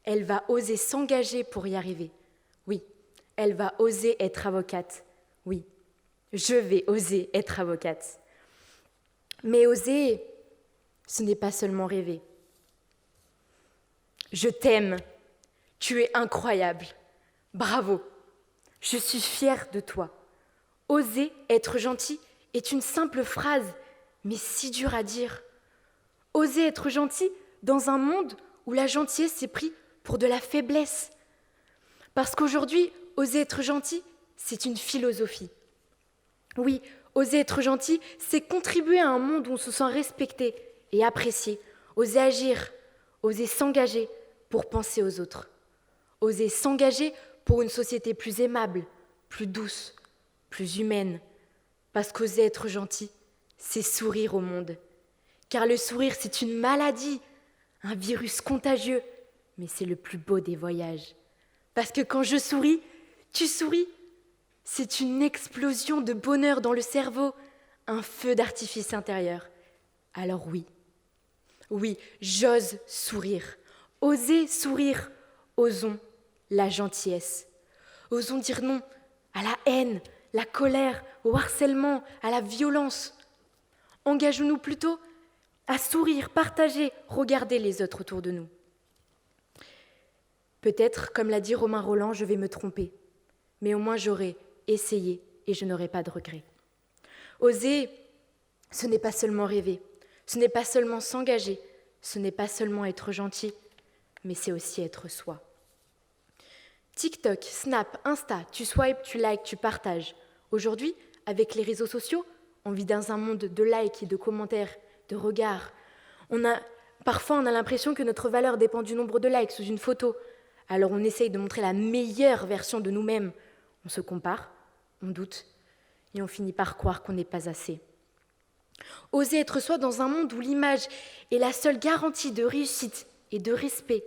Speaker 15: Elle va oser s'engager pour y arriver. Oui, elle va oser être avocate. Oui, je vais oser être avocate. Mais oser, ce n'est pas seulement rêver. Je t'aime, tu es incroyable, bravo, je suis fière de toi. Oser être gentil est une simple phrase, mais si dure à dire. Oser être gentil dans un monde où la gentillesse est prise pour de la faiblesse. Parce qu'aujourd'hui, oser être gentil, c'est une philosophie. Oui, oser être gentil, c'est contribuer à un monde où on se sent respecté et apprécié. Oser agir, oser s'engager pour penser aux autres. Oser s'engager pour une société plus aimable, plus douce, plus humaine. Parce qu'oser être gentil, c'est sourire au monde. Car le sourire, c'est une maladie, un virus contagieux, mais c'est le plus beau des voyages. Parce que quand je souris, tu souris. C'est une explosion de bonheur dans le cerveau, un feu d'artifice intérieur. Alors oui, j'ose sourire. Osez sourire. Osons la gentillesse. Osons dire non à la haine, la colère, au harcèlement, à la violence. Engageons-nous plutôt à sourire, partager, regarder les autres autour de nous. Peut-être, comme l'a dit Romain Rolland, je vais me tromper, mais au moins j'aurai essayé et je n'aurai pas de regrets. Oser, ce n'est pas seulement rêver, ce n'est pas seulement s'engager, ce n'est pas seulement être gentil, mais c'est aussi être soi. TikTok, Snap, Insta, tu swipes, tu likes, tu partages. Aujourd'hui, avec les réseaux sociaux, on vit dans un monde de likes et de commentaires, de regards. Parfois, on a l'impression que notre valeur dépend du nombre de likes sous une photo. Alors on essaye de montrer la meilleure version de nous-mêmes. On se compare, on doute, et on finit par croire qu'on n'est pas assez. Oser être soi dans un monde où l'image est la seule garantie de réussite et de respect,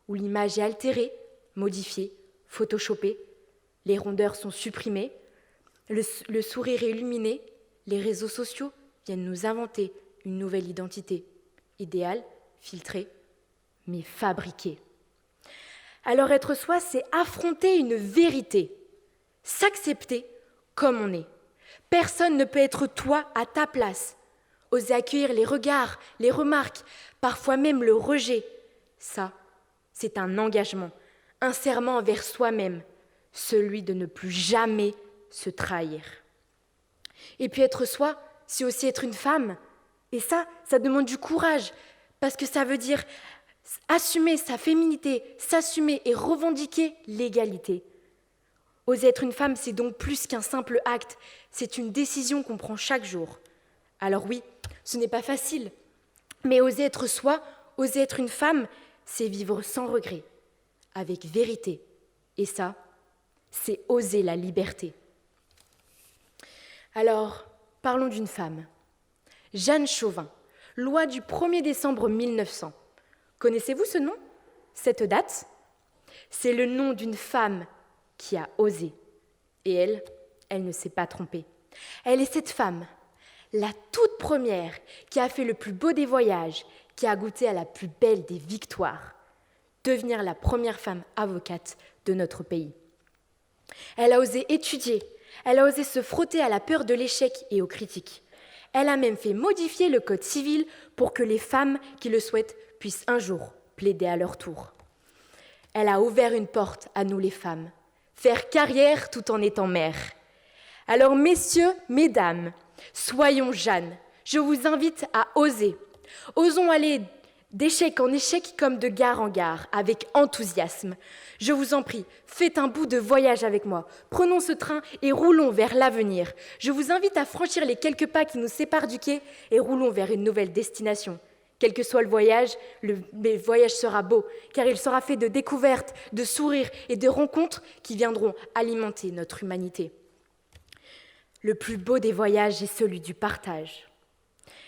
Speaker 15: où l'image est altérée, modifiée, photoshopée, les rondeurs sont supprimées, le sourire est illuminé, les réseaux sociaux viennent nous inventer une nouvelle identité, idéale, filtrée, mais fabriquée. Alors être soi, c'est affronter une vérité, s'accepter comme on est. Personne ne peut être toi à ta place. Oser accueillir les regards, les remarques, parfois même le rejet. Ça, c'est un engagement, un serment envers soi-même, celui de ne plus jamais se trahir. Et puis être soi, c'est aussi être une femme. Et ça demande du courage, parce que ça veut dire assumer sa féminité, s'assumer et revendiquer l'égalité. Oser être une femme, c'est donc plus qu'un simple acte, c'est une décision qu'on prend chaque jour. Alors oui, ce n'est pas facile, mais oser être soi, oser être une femme, c'est vivre sans regret, avec vérité. Et ça, c'est oser la liberté. Alors, parlons d'une femme. Jeanne Chauvin, loi du 1er décembre 1900. Connaissez-vous ce nom, cette date ? C'est le nom d'une femme qui a osé. Et elle ne s'est pas trompée. Elle est cette femme, la toute première, qui a fait le plus beau des voyages, qui a goûté à la plus belle des victoires, devenir la première femme avocate de notre pays. Elle a osé étudier, elle a osé se frotter à la peur de l'échec et aux critiques. Elle a même fait modifier le code civil pour que les femmes qui le souhaitent puissent un jour plaider à leur tour. Elle a ouvert une porte à nous les femmes, faire carrière tout en étant mère. Alors messieurs, mesdames, soyons Jeanne, je vous invite à oser. Osons aller d'échec en échec comme de gare en gare, avec enthousiasme. Je vous en prie, faites un bout de voyage avec moi. Prenons ce train et roulons vers l'avenir. Je vous invite à franchir les quelques pas qui nous séparent du quai et roulons vers une nouvelle destination. Quel que soit le voyage sera beau, car il sera fait de découvertes, de sourires et de rencontres qui viendront alimenter notre humanité. Le plus beau des voyages est celui du partage.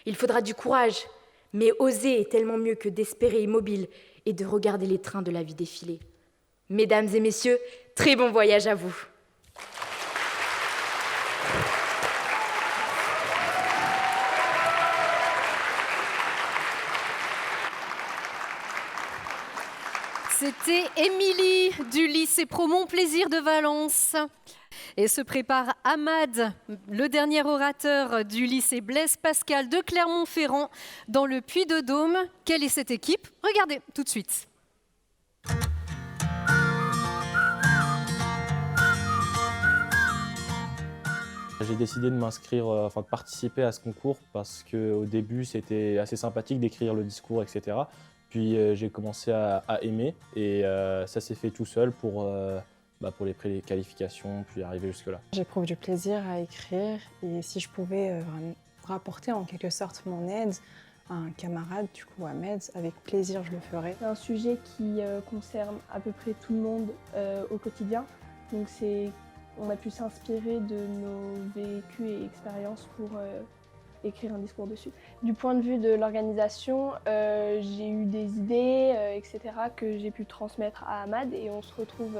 Speaker 15: Il faudra du courage, mais oser est tellement mieux que d'espérer immobile et de regarder les trains de la vie défiler. Mesdames et messieurs, très bon voyage à vous.
Speaker 1: C'était Émilie du lycée Pro Mon Plaisir de Valence. Et se prépare Ahmad, le dernier orateur du lycée Blaise Pascal de Clermont-Ferrand, dans le Puy-de-Dôme. Quelle est cette équipe? Regardez tout de suite.
Speaker 5: J'ai décidé de m'inscrire, de participer à ce concours parce qu'au début c'était assez sympathique d'écrire le discours, etc. Puis j'ai commencé à aimer et ça s'est fait tout seul pour les préqualifications, puis arriver jusque-là.
Speaker 6: J'éprouve du plaisir à écrire et si je pouvais rapporter en quelque sorte mon aide à un camarade, du coup Ahmed, avec plaisir je le ferais.
Speaker 10: C'est un sujet qui concerne à peu près tout le monde au quotidien, donc on a pu s'inspirer de nos vécus et expériences pour écrire un discours dessus. Du point de vue de l'organisation, j'ai eu des idées, etc. que j'ai pu transmettre à Ahmad et on se retrouve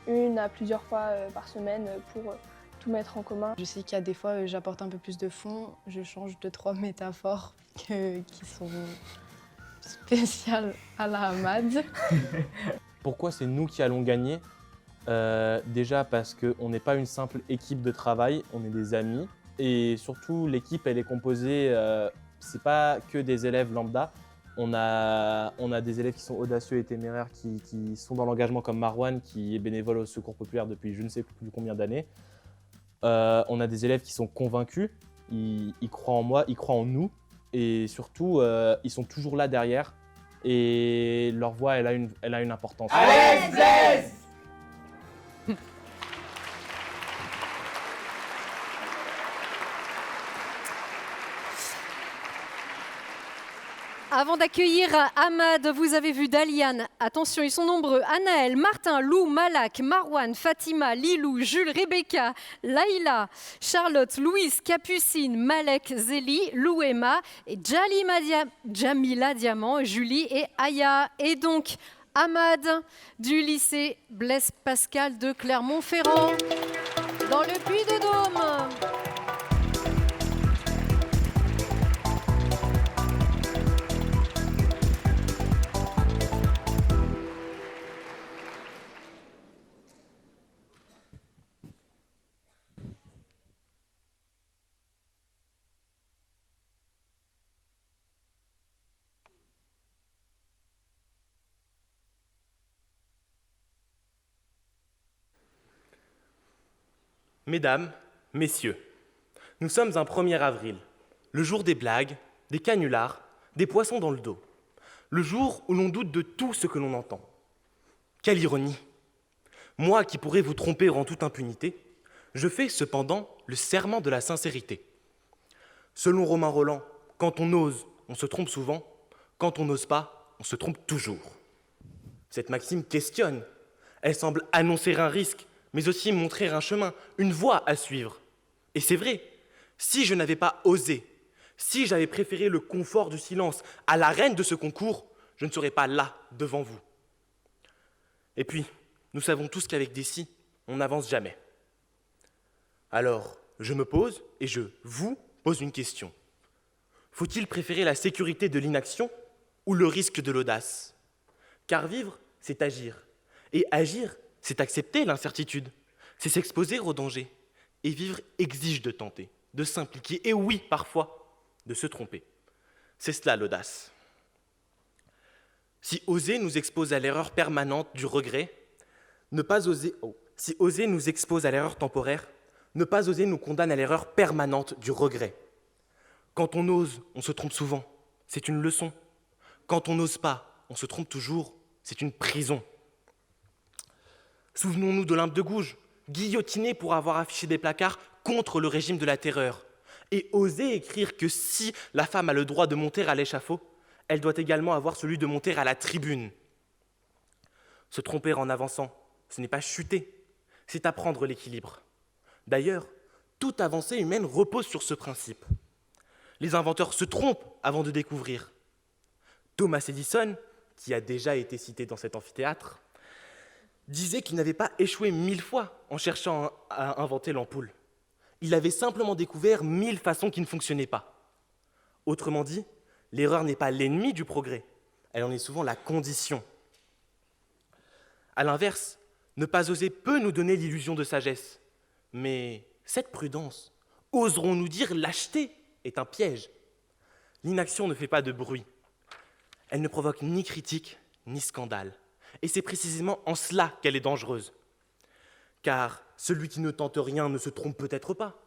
Speaker 10: une à plusieurs fois par semaine pour tout mettre en commun.
Speaker 12: Je sais qu'il y a des fois, j'apporte un peu plus de fond, je change 2-3 métaphores qui sont spéciales à la Ahmad.
Speaker 5: Pourquoi c'est nous qui allons gagner? Déjà parce qu'on n'est pas une simple équipe de travail, on est des amis. Et surtout, l'équipe, elle est composée, c'est pas que des élèves lambda. On a des élèves qui sont audacieux et téméraires, qui sont dans l'engagement comme Marwan, qui est bénévole au Secours Populaire depuis je ne sais plus combien d'années. On a des élèves qui sont convaincus, ils croient en moi, ils croient en nous. Et surtout, ils sont toujours là derrière. Et leur voix, elle a une importance.
Speaker 8: Allez, Blaise!
Speaker 1: Avant d'accueillir Ahmad, vous avez vu Daliane. Attention, ils sont nombreux. Anaël, Martin, Lou, Malak, Marwan, Fatima, Lilou, Jules, Rebecca, Laïla, Charlotte, Louise, Capucine, Malek, Zélie, Louema et Jamila Diamant, Julie et Aya. Et donc, Ahmad du lycée Blaise Pascal de Clermont-Ferrand, dans le Puy-de-Dôme.
Speaker 7: Mesdames, Messieurs, nous sommes un 1er avril, le jour des blagues, des canulars, des poissons dans le dos, le jour où l'on doute de tout ce que l'on entend. Quelle ironie! Moi qui pourrais vous tromper en toute impunité, je fais cependant le serment de la sincérité. Selon Romain Rolland, quand on ose, on se trompe souvent, quand on n'ose pas, on se trompe toujours. Cette maxime questionne, elle semble annoncer un risque, mais aussi montrer un chemin, une voie à suivre. Et c'est vrai, si je n'avais pas osé, si j'avais préféré le confort du silence à l'arène de ce concours, je ne serais pas là, devant vous. Et puis, nous savons tous qu'avec des si, on n'avance jamais. Alors, je me pose et je vous pose une question. Faut-il préférer la sécurité de l'inaction ou le risque de l'audace? Car vivre, c'est agir. Et agir, c'est accepter l'incertitude, c'est s'exposer au danger. Et vivre exige de tenter, de s'impliquer, et oui, parfois, de se tromper. C'est cela l'audace. Si oser nous expose à l'erreur permanente du regret, si oser nous expose à l'erreur temporaire, ne pas oser nous condamne à l'erreur permanente du regret. Quand on ose, on se trompe souvent, c'est une leçon. quand on n'ose pas, on se trompe toujours, c'est une prison. Souvenons-nous d'Olympe de Gouges, guillotiné pour avoir affiché des placards contre le régime de la terreur, et oser écrire que si la femme a le droit de monter à l'échafaud, elle doit également avoir celui de monter à la tribune. Se tromper en avançant, ce n'est pas chuter, c'est apprendre l'équilibre. D'ailleurs, toute avancée humaine repose sur ce principe. Les inventeurs se trompent avant de découvrir. Thomas Edison, qui a déjà été cité dans cet amphithéâtre, disait qu'il n'avait pas échoué 1000 fois en cherchant à inventer l'ampoule. Il avait simplement découvert 1000 façons qui ne fonctionnaient pas. Autrement dit, l'erreur n'est pas l'ennemi du progrès, elle en est souvent la condition. À l'inverse, ne pas oser peut nous donner l'illusion de sagesse. Mais cette prudence, oserons-nous dire lâcheté, est un piège. L'inaction ne fait pas de bruit. Elle ne provoque ni critique, ni scandale. Et c'est précisément en cela qu'elle est dangereuse. Car celui qui ne tente rien ne se trompe peut-être pas,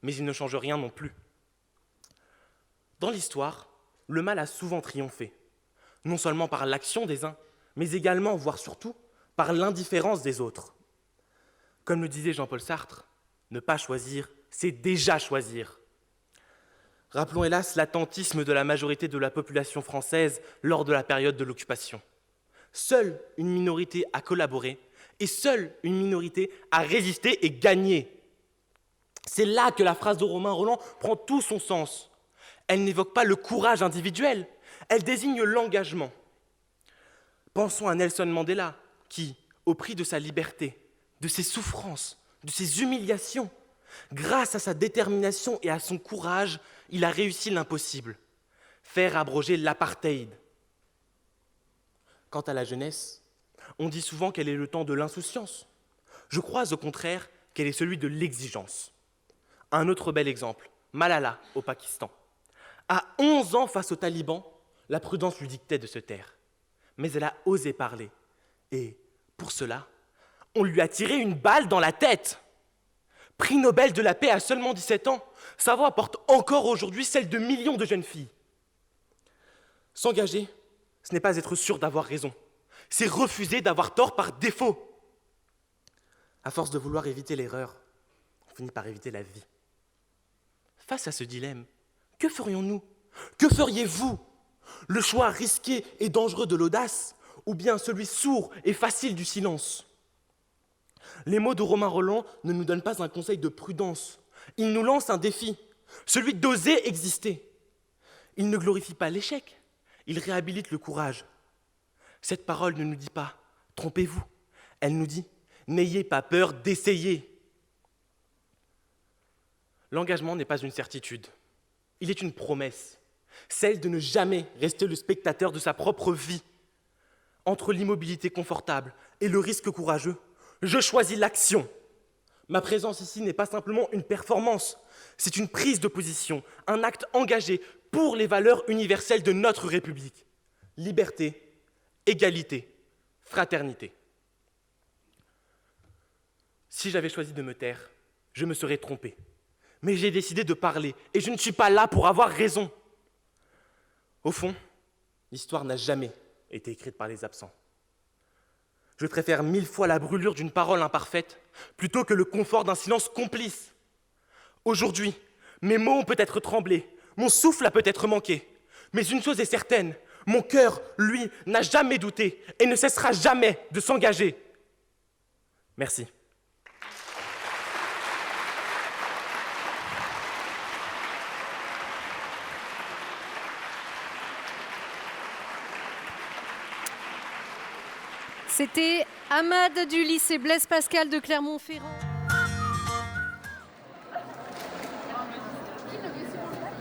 Speaker 7: mais il ne change rien non plus. Dans l'histoire, le mal a souvent triomphé, non seulement par l'action des uns, mais également, voire surtout, par l'indifférence des autres. Comme le disait Jean-Paul Sartre, ne pas choisir, c'est déjà choisir. Rappelons hélas l'attentisme de la majorité de la population française lors de la période de l'occupation. Seule une minorité a collaboré et seule une minorité a résisté et gagné. C'est là que la phrase de Romain Rolland prend tout son sens. Elle n'évoque pas le courage individuel, elle désigne l'engagement. Pensons à Nelson Mandela, qui, au prix de sa liberté, de ses souffrances, de ses humiliations, grâce à sa détermination et à son courage, il a réussi l'impossible, faire abroger l'apartheid. Quant à la jeunesse, on dit souvent qu'elle est le temps de l'insouciance. Je crois au contraire qu'elle est celui de l'exigence. Un autre bel exemple, Malala au Pakistan. À 11 ans face aux talibans, la prudence lui dictait de se taire. Mais elle a osé parler. Et pour cela, on lui a tiré une balle dans la tête. Prix Nobel de la paix à seulement 17 ans, sa voix porte encore aujourd'hui celle de millions de jeunes filles. S'engager, ce n'est pas être sûr d'avoir raison, c'est refuser d'avoir tort par défaut. À force de vouloir éviter l'erreur, on finit par éviter la vie. Face à ce dilemme, que ferions-nous? Que feriez-vous? Le choix risqué et dangereux de l'audace, ou bien celui sourd et facile du silence? Les mots de Romain Rolland ne nous donnent pas un conseil de prudence. Ils nous lancent un défi, celui d'oser exister. Il ne glorifie pas l'échec, il réhabilite le courage. Cette parole ne nous dit pas « trompez-vous », elle nous dit « n'ayez pas peur d'essayer ». L'engagement n'est pas une certitude, il est une promesse, celle de ne jamais rester le spectateur de sa propre vie. Entre l'immobilité confortable et le risque courageux, je choisis l'action. Ma présence ici n'est pas simplement une performance, c'est une prise de position, un acte engagé pour les valeurs universelles de notre République. Liberté, égalité, fraternité. Si j'avais choisi de me taire, je me serais trompé. Mais j'ai décidé de parler et je ne suis pas là pour avoir raison. Au fond, l'histoire n'a jamais été écrite par les absents. Je préfère 1000 fois la brûlure d'une parole imparfaite plutôt que le confort d'un silence complice. Aujourd'hui, mes mots ont peut-être tremblé, mon souffle a peut-être manqué, mais une chose est certaine, mon cœur, lui, n'a jamais douté et ne cessera jamais de s'engager. Merci.
Speaker 1: C'était Ahmad du lycée Blaise Pascal de Clermont-Ferrand.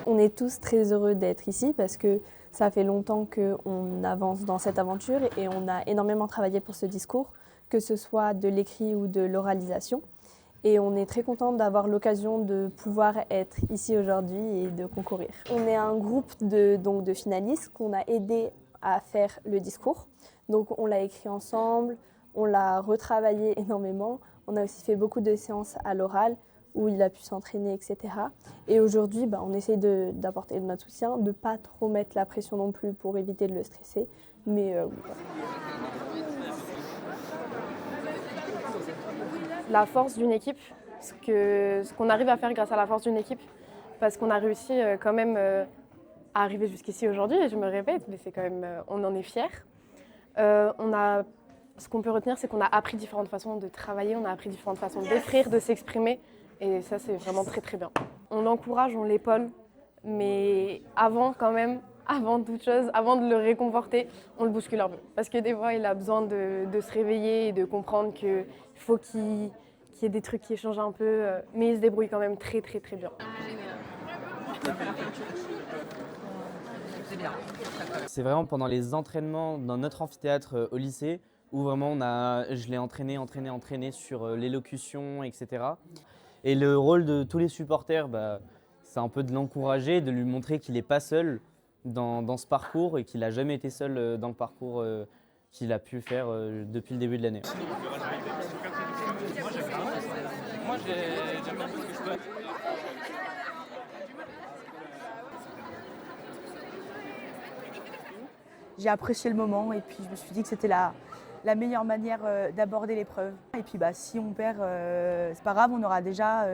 Speaker 10: On est tous très heureux d'être ici parce que ça fait longtemps qu'on avance dans cette aventure et on a énormément travaillé pour ce discours, que ce soit de l'écrit ou de l'oralisation. Et on est très content d'avoir l'occasion de pouvoir être ici aujourd'hui et de concourir. On est un groupe de finalistes qu'on a aidé à faire le discours. Donc on l'a écrit ensemble, on l'a retravaillé énormément. On a aussi fait beaucoup de séances à l'oral
Speaker 11: où il a pu s'entraîner, etc. Et aujourd'hui, on essaye d'apporter notre soutien, de ne pas trop mettre la pression non plus pour éviter de le stresser. Mais
Speaker 13: La force d'une équipe, ce qu'on arrive à faire grâce à la force d'une équipe, parce qu'on a réussi quand même à arriver jusqu'ici aujourd'hui, et je me répète, mais c'est quand même, on en est fiers. Ce qu'on peut retenir, c'est qu'on a appris différentes façons de travailler, on a appris différentes façons d'écrire, de s'exprimer, et ça, c'est vraiment très très bien. On l'encourage, on l'épaule, mais avant toute chose, avant de le réconforter, on le bouscule un peu. Parce que des fois, il a besoin de se réveiller et de comprendre qu'il faut qu'il y ait des trucs qui changent un peu, mais il se débrouille quand même très très très bien.
Speaker 2: C'est vraiment pendant les entraînements dans notre amphithéâtre au lycée où vraiment je l'ai entraîné sur l'élocution, etc. Et le rôle de tous les supporters, c'est un peu de l'encourager, de lui montrer qu'il n'est pas seul dans ce parcours et qu'il n'a jamais été seul dans le parcours qu'il a pu faire depuis le début de l'année.
Speaker 4: J'ai apprécié le moment et puis je me suis dit que c'était la meilleure manière d'aborder l'épreuve. Et puis si on perd, c'est pas grave, on aura déjà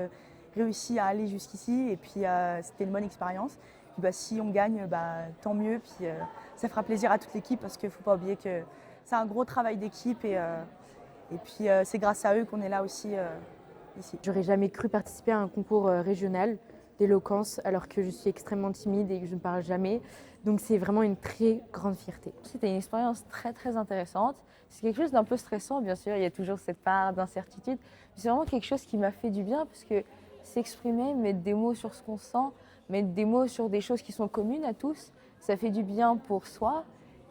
Speaker 4: réussi à aller jusqu'ici et puis c'était une bonne expérience. Et puis, si on gagne, tant mieux. Puis ça fera plaisir à toute l'équipe parce qu'il ne faut pas oublier que c'est un gros travail d'équipe et puis c'est grâce à eux qu'on est là aussi ici.
Speaker 14: J'aurais jamais cru participer à un concours régional d'éloquence alors que je suis extrêmement timide et que je ne parle jamais. Donc c'est vraiment une très grande fierté.
Speaker 15: C'était une expérience très très intéressante. C'est quelque chose d'un peu stressant, bien sûr, il y a toujours cette part d'incertitude. Mais c'est vraiment quelque chose qui m'a fait du bien parce que s'exprimer, mettre des mots sur ce qu'on sent, mettre des mots sur des choses qui sont communes à tous, ça fait du bien pour soi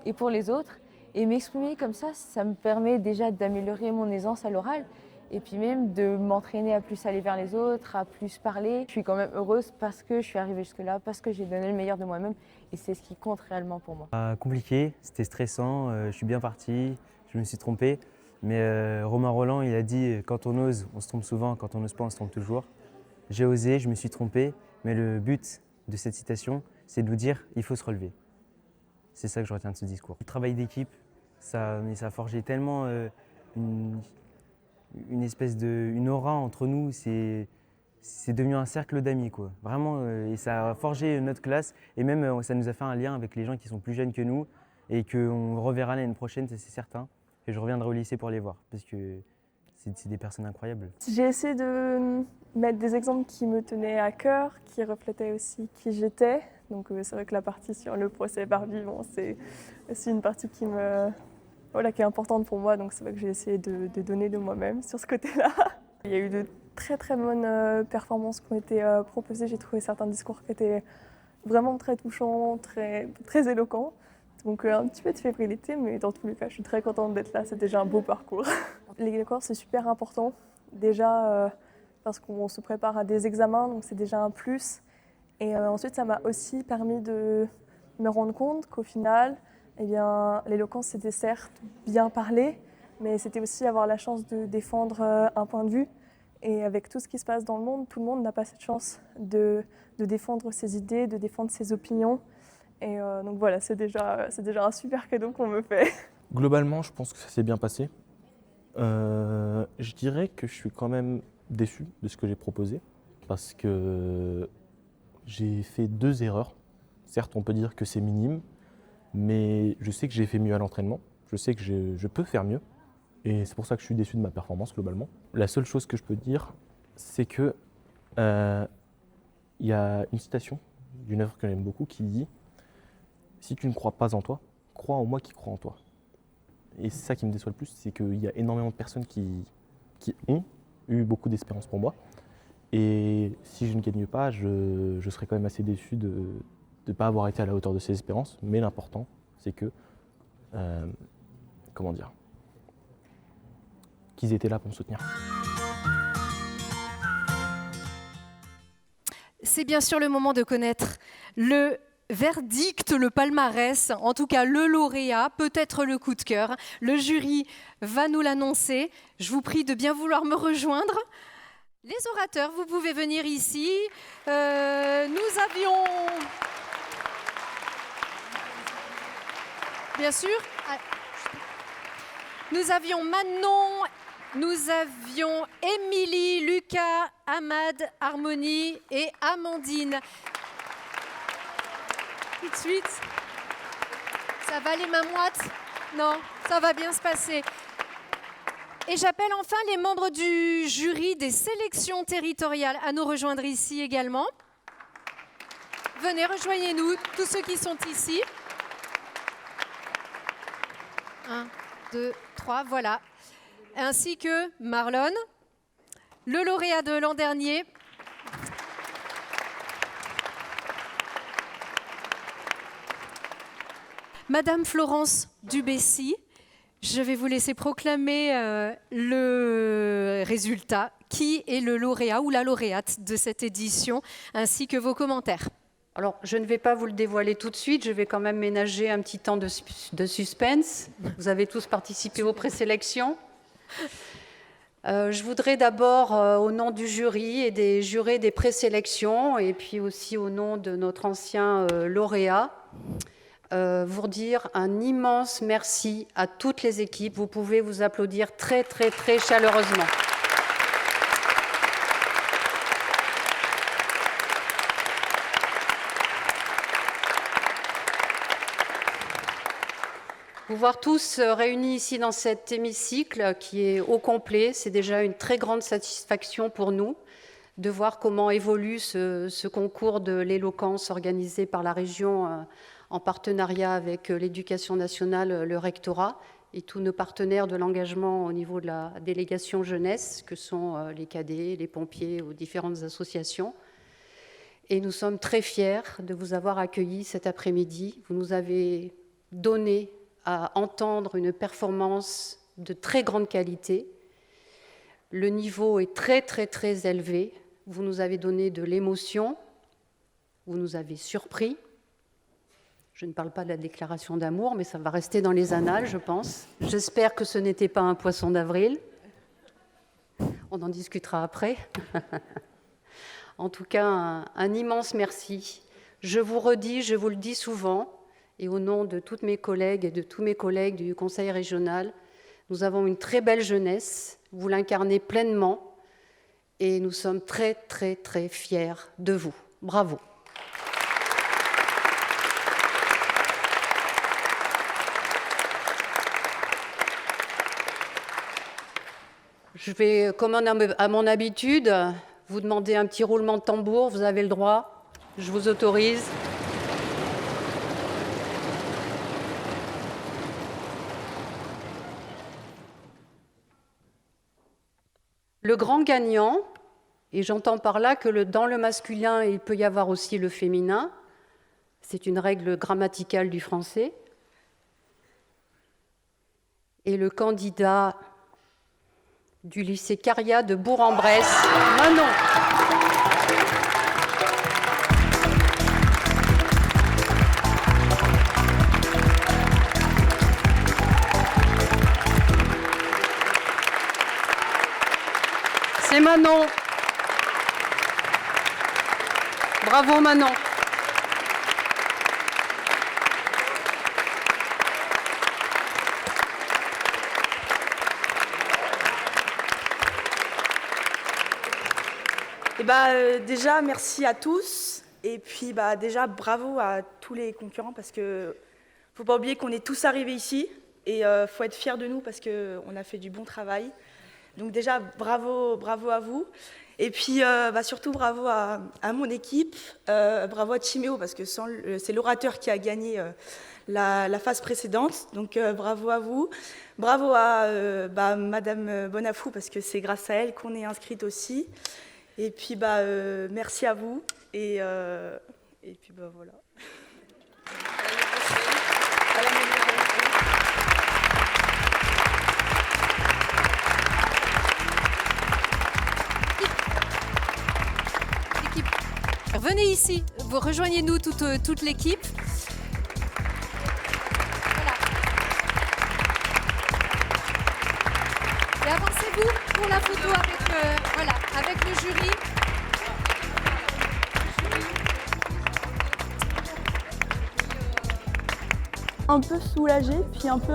Speaker 15: et pour les autres. Et m'exprimer comme ça me permet déjà d'améliorer mon aisance à l'oral et puis même de m'entraîner à plus aller vers les autres, à plus parler. Je suis quand même heureuse parce que je suis arrivée jusque-là, parce que j'ai donné le meilleur de moi-même et c'est ce qui compte réellement pour moi.
Speaker 2: Compliqué, c'était stressant, je suis bien parti, je me suis trompé. Mais Romain Rolland, il a dit quand on ose, on se trompe souvent, quand on n'ose pas, on se trompe toujours. J'ai osé, je me suis trompé, mais le but de cette citation, c'est de nous dire il faut se relever. C'est ça que je retiens de ce discours. Le travail d'équipe, ça a forgé tellement une espèce une aura entre nous, c'est devenu un cercle d'amis, quoi. Vraiment, et ça a forgé notre classe et même ça nous a fait un lien avec les gens qui sont plus jeunes que nous et qu'on reverra l'année prochaine, c'est certain. Et je reviendrai au lycée pour les voir parce que c'est des personnes incroyables.
Speaker 11: J'ai essayé de mettre des exemples qui me tenaient à cœur, qui reflétaient aussi qui j'étais. Donc c'est vrai que la partie sur le procès Barbie, c'est aussi une partie qui est importante pour moi. Donc c'est vrai que j'ai essayé de donner de moi-même sur ce côté-là. Il y a eu de très très bonnes performances qui ont été proposées. J'ai trouvé certains discours qui étaient vraiment très touchants, très, très éloquents. Donc un petit peu de fébrilité, mais dans tous les cas, je suis très contente d'être là. C'est déjà un beau parcours. L'éloquence, c'est super important. Déjà parce qu'on se prépare à des examens, donc c'est déjà un plus. Et ensuite, ça m'a aussi permis de me rendre compte qu'au final, l'éloquence, c'était certes bien parler, mais c'était aussi avoir la chance de défendre un point de vue. Et avec tout ce qui se passe dans le monde, tout le monde n'a pas cette chance de défendre ses idées, de défendre ses opinions. Et donc voilà, c'est déjà un super cadeau qu'on me fait.
Speaker 5: Globalement, je pense que ça s'est bien passé. Je dirais que je suis quand même déçu de ce que j'ai proposé parce que j'ai fait 2 erreurs. Certes, on peut dire que c'est minime, mais je sais que j'ai fait mieux à l'entraînement. Je sais que je peux faire mieux et c'est pour ça que je suis déçu de ma performance globalement. La seule chose que je peux dire, c'est que y a une citation d'une œuvre que j'aime beaucoup qui dit « Si tu ne crois pas en toi, crois en moi qui crois en toi ». Et c'est ça qui me déçoit le plus, c'est qu'il y a énormément de personnes qui ont eu beaucoup d'espérance pour moi. Et si je ne gagne pas, je serais quand même assez déçu de ne pas avoir été à la hauteur de ces espérances. Mais l'important, c'est que, qu'ils étaient là pour me soutenir.
Speaker 1: C'est bien sûr le moment de connaître le verdict, le palmarès, en tout cas le lauréat, peut-être le coup de cœur. Le jury va nous l'annoncer. Je vous prie de bien vouloir me rejoindre. Les orateurs, vous pouvez venir ici. Nous avions... Bien sûr. Nous avions Manon, nous avions Émilie, Lucas, Ahmad, Harmonie et Amandine. Tout de suite. Ça va les mains moites? Non, ça va bien se passer. Et j'appelle enfin les membres du jury des sélections territoriales à nous rejoindre ici également. Venez, rejoignez-nous, tous ceux qui sont ici. 1, 2, 3, voilà. Ainsi que Marlon, le lauréat de l'an dernier. Madame Florence Dubessy, je vais vous laisser proclamer le résultat. Qui est le lauréat ou la lauréate de cette édition, ainsi que vos commentaires.
Speaker 16: Alors, je ne vais pas vous le dévoiler tout de suite, je vais quand même ménager un petit temps de suspense. Vous avez tous participé aux présélections. Je voudrais d'abord, au nom du jury et des jurés des présélections, et puis aussi au nom de notre ancien lauréat, vous redire un immense merci à toutes les équipes. Vous pouvez vous applaudir très, très, très chaleureusement. Vous voir tous réunis ici dans cet hémicycle qui est au complet, c'est déjà une très grande satisfaction pour nous de voir comment évolue ce concours de l'éloquence organisé par la région en partenariat avec l'Éducation nationale, le rectorat et tous nos partenaires de l'engagement au niveau de la délégation jeunesse, que sont les cadets, les pompiers ou différentes associations. Et nous sommes très fiers de vous avoir accueillis cet après-midi. Vous nous avez donné à entendre une performance de très grande qualité. Le niveau est très, très, très élevé. Vous nous avez donné de l'émotion, vous nous avez surpris. Je ne parle pas de la déclaration d'amour, mais ça va rester dans les annales, je pense. J'espère que ce n'était pas un poisson d'avril. On en discutera après. En tout cas, un immense merci. Je vous redis, je vous le dis souvent, et au nom de toutes mes collègues et de tous mes collègues du Conseil régional, nous avons une très belle jeunesse, vous l'incarnez pleinement, et nous sommes très, très, très fiers de vous. Bravo. Je vais, comme à mon habitude, vous demander un petit roulement de tambour. Vous avez le droit, je vous autorise. Le grand gagnant, et j'entends par là que dans le masculin, il peut y avoir aussi le féminin, c'est une règle grammaticale du français, et le candidat du lycée Caria de Bourg-en-Bresse, Manon. C'est Manon. Bravo Manon.
Speaker 4: Déjà, merci à tous. Et puis déjà, bravo à tous les concurrents parce que faut pas oublier qu'on est tous arrivés ici et faut être fiers de nous parce qu'on a fait du bon travail. Donc déjà, bravo à vous. Et puis surtout, bravo à mon équipe, bravo à Timéo parce que c'est l'orateur qui a gagné la phase précédente. Donc bravo à vous. Bravo à Madame Bonafou parce que c'est grâce à elle qu'on est inscrite aussi. Et puis merci à vous et puis voilà.
Speaker 1: Venez ici, vous rejoignez-nous toute l'équipe. Voilà. Et avancez-vous pour la photo avec... Voilà, avec le jury.
Speaker 11: Un peu soulagée, puis un peu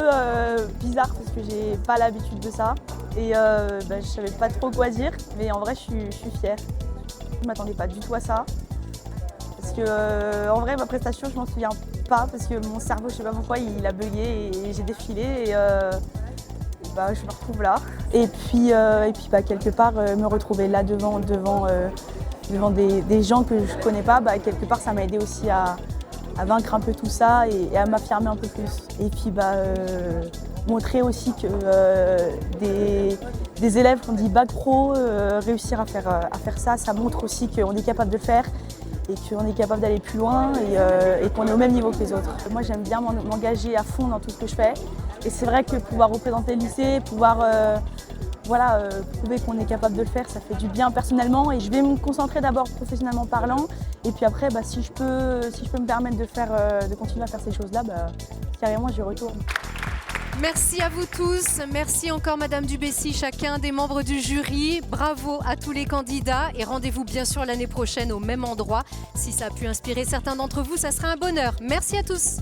Speaker 11: bizarre parce que j'ai pas l'habitude de ça. Et je savais pas trop quoi dire, mais en vrai je suis fière. Je m'attendais pas du tout à ça. Parce que en vrai ma prestation je m'en souviens pas parce que mon cerveau je sais pas pourquoi il a bugué et j'ai défilé et je me retrouve là. Et puis quelque part me retrouver là devant des gens que je connais pas, quelque part ça m'a aidé aussi à vaincre un peu tout ça et à m'affirmer un peu plus. Et puis montrer aussi que des élèves qui ont dit bac pro, réussir à faire ça, ça montre aussi qu'on est capable de le faire et qu'on est capable d'aller plus loin et qu'on est au même niveau que les autres. Moi j'aime bien m'engager à fond dans tout ce que je fais et c'est vrai que pouvoir représenter le lycée, pouvoir prouver qu'on est capable de le faire, ça fait du bien personnellement et je vais me concentrer d'abord professionnellement parlant et puis après si je peux me permettre de continuer à faire ces choses-là, carrément j'y retourne.
Speaker 1: Merci à vous tous, merci encore Madame Dubessy, chacun des membres du jury, bravo à tous les candidats et rendez-vous bien sûr l'année prochaine au même endroit. Si ça a pu inspirer certains d'entre vous, ça sera un bonheur. Merci à tous.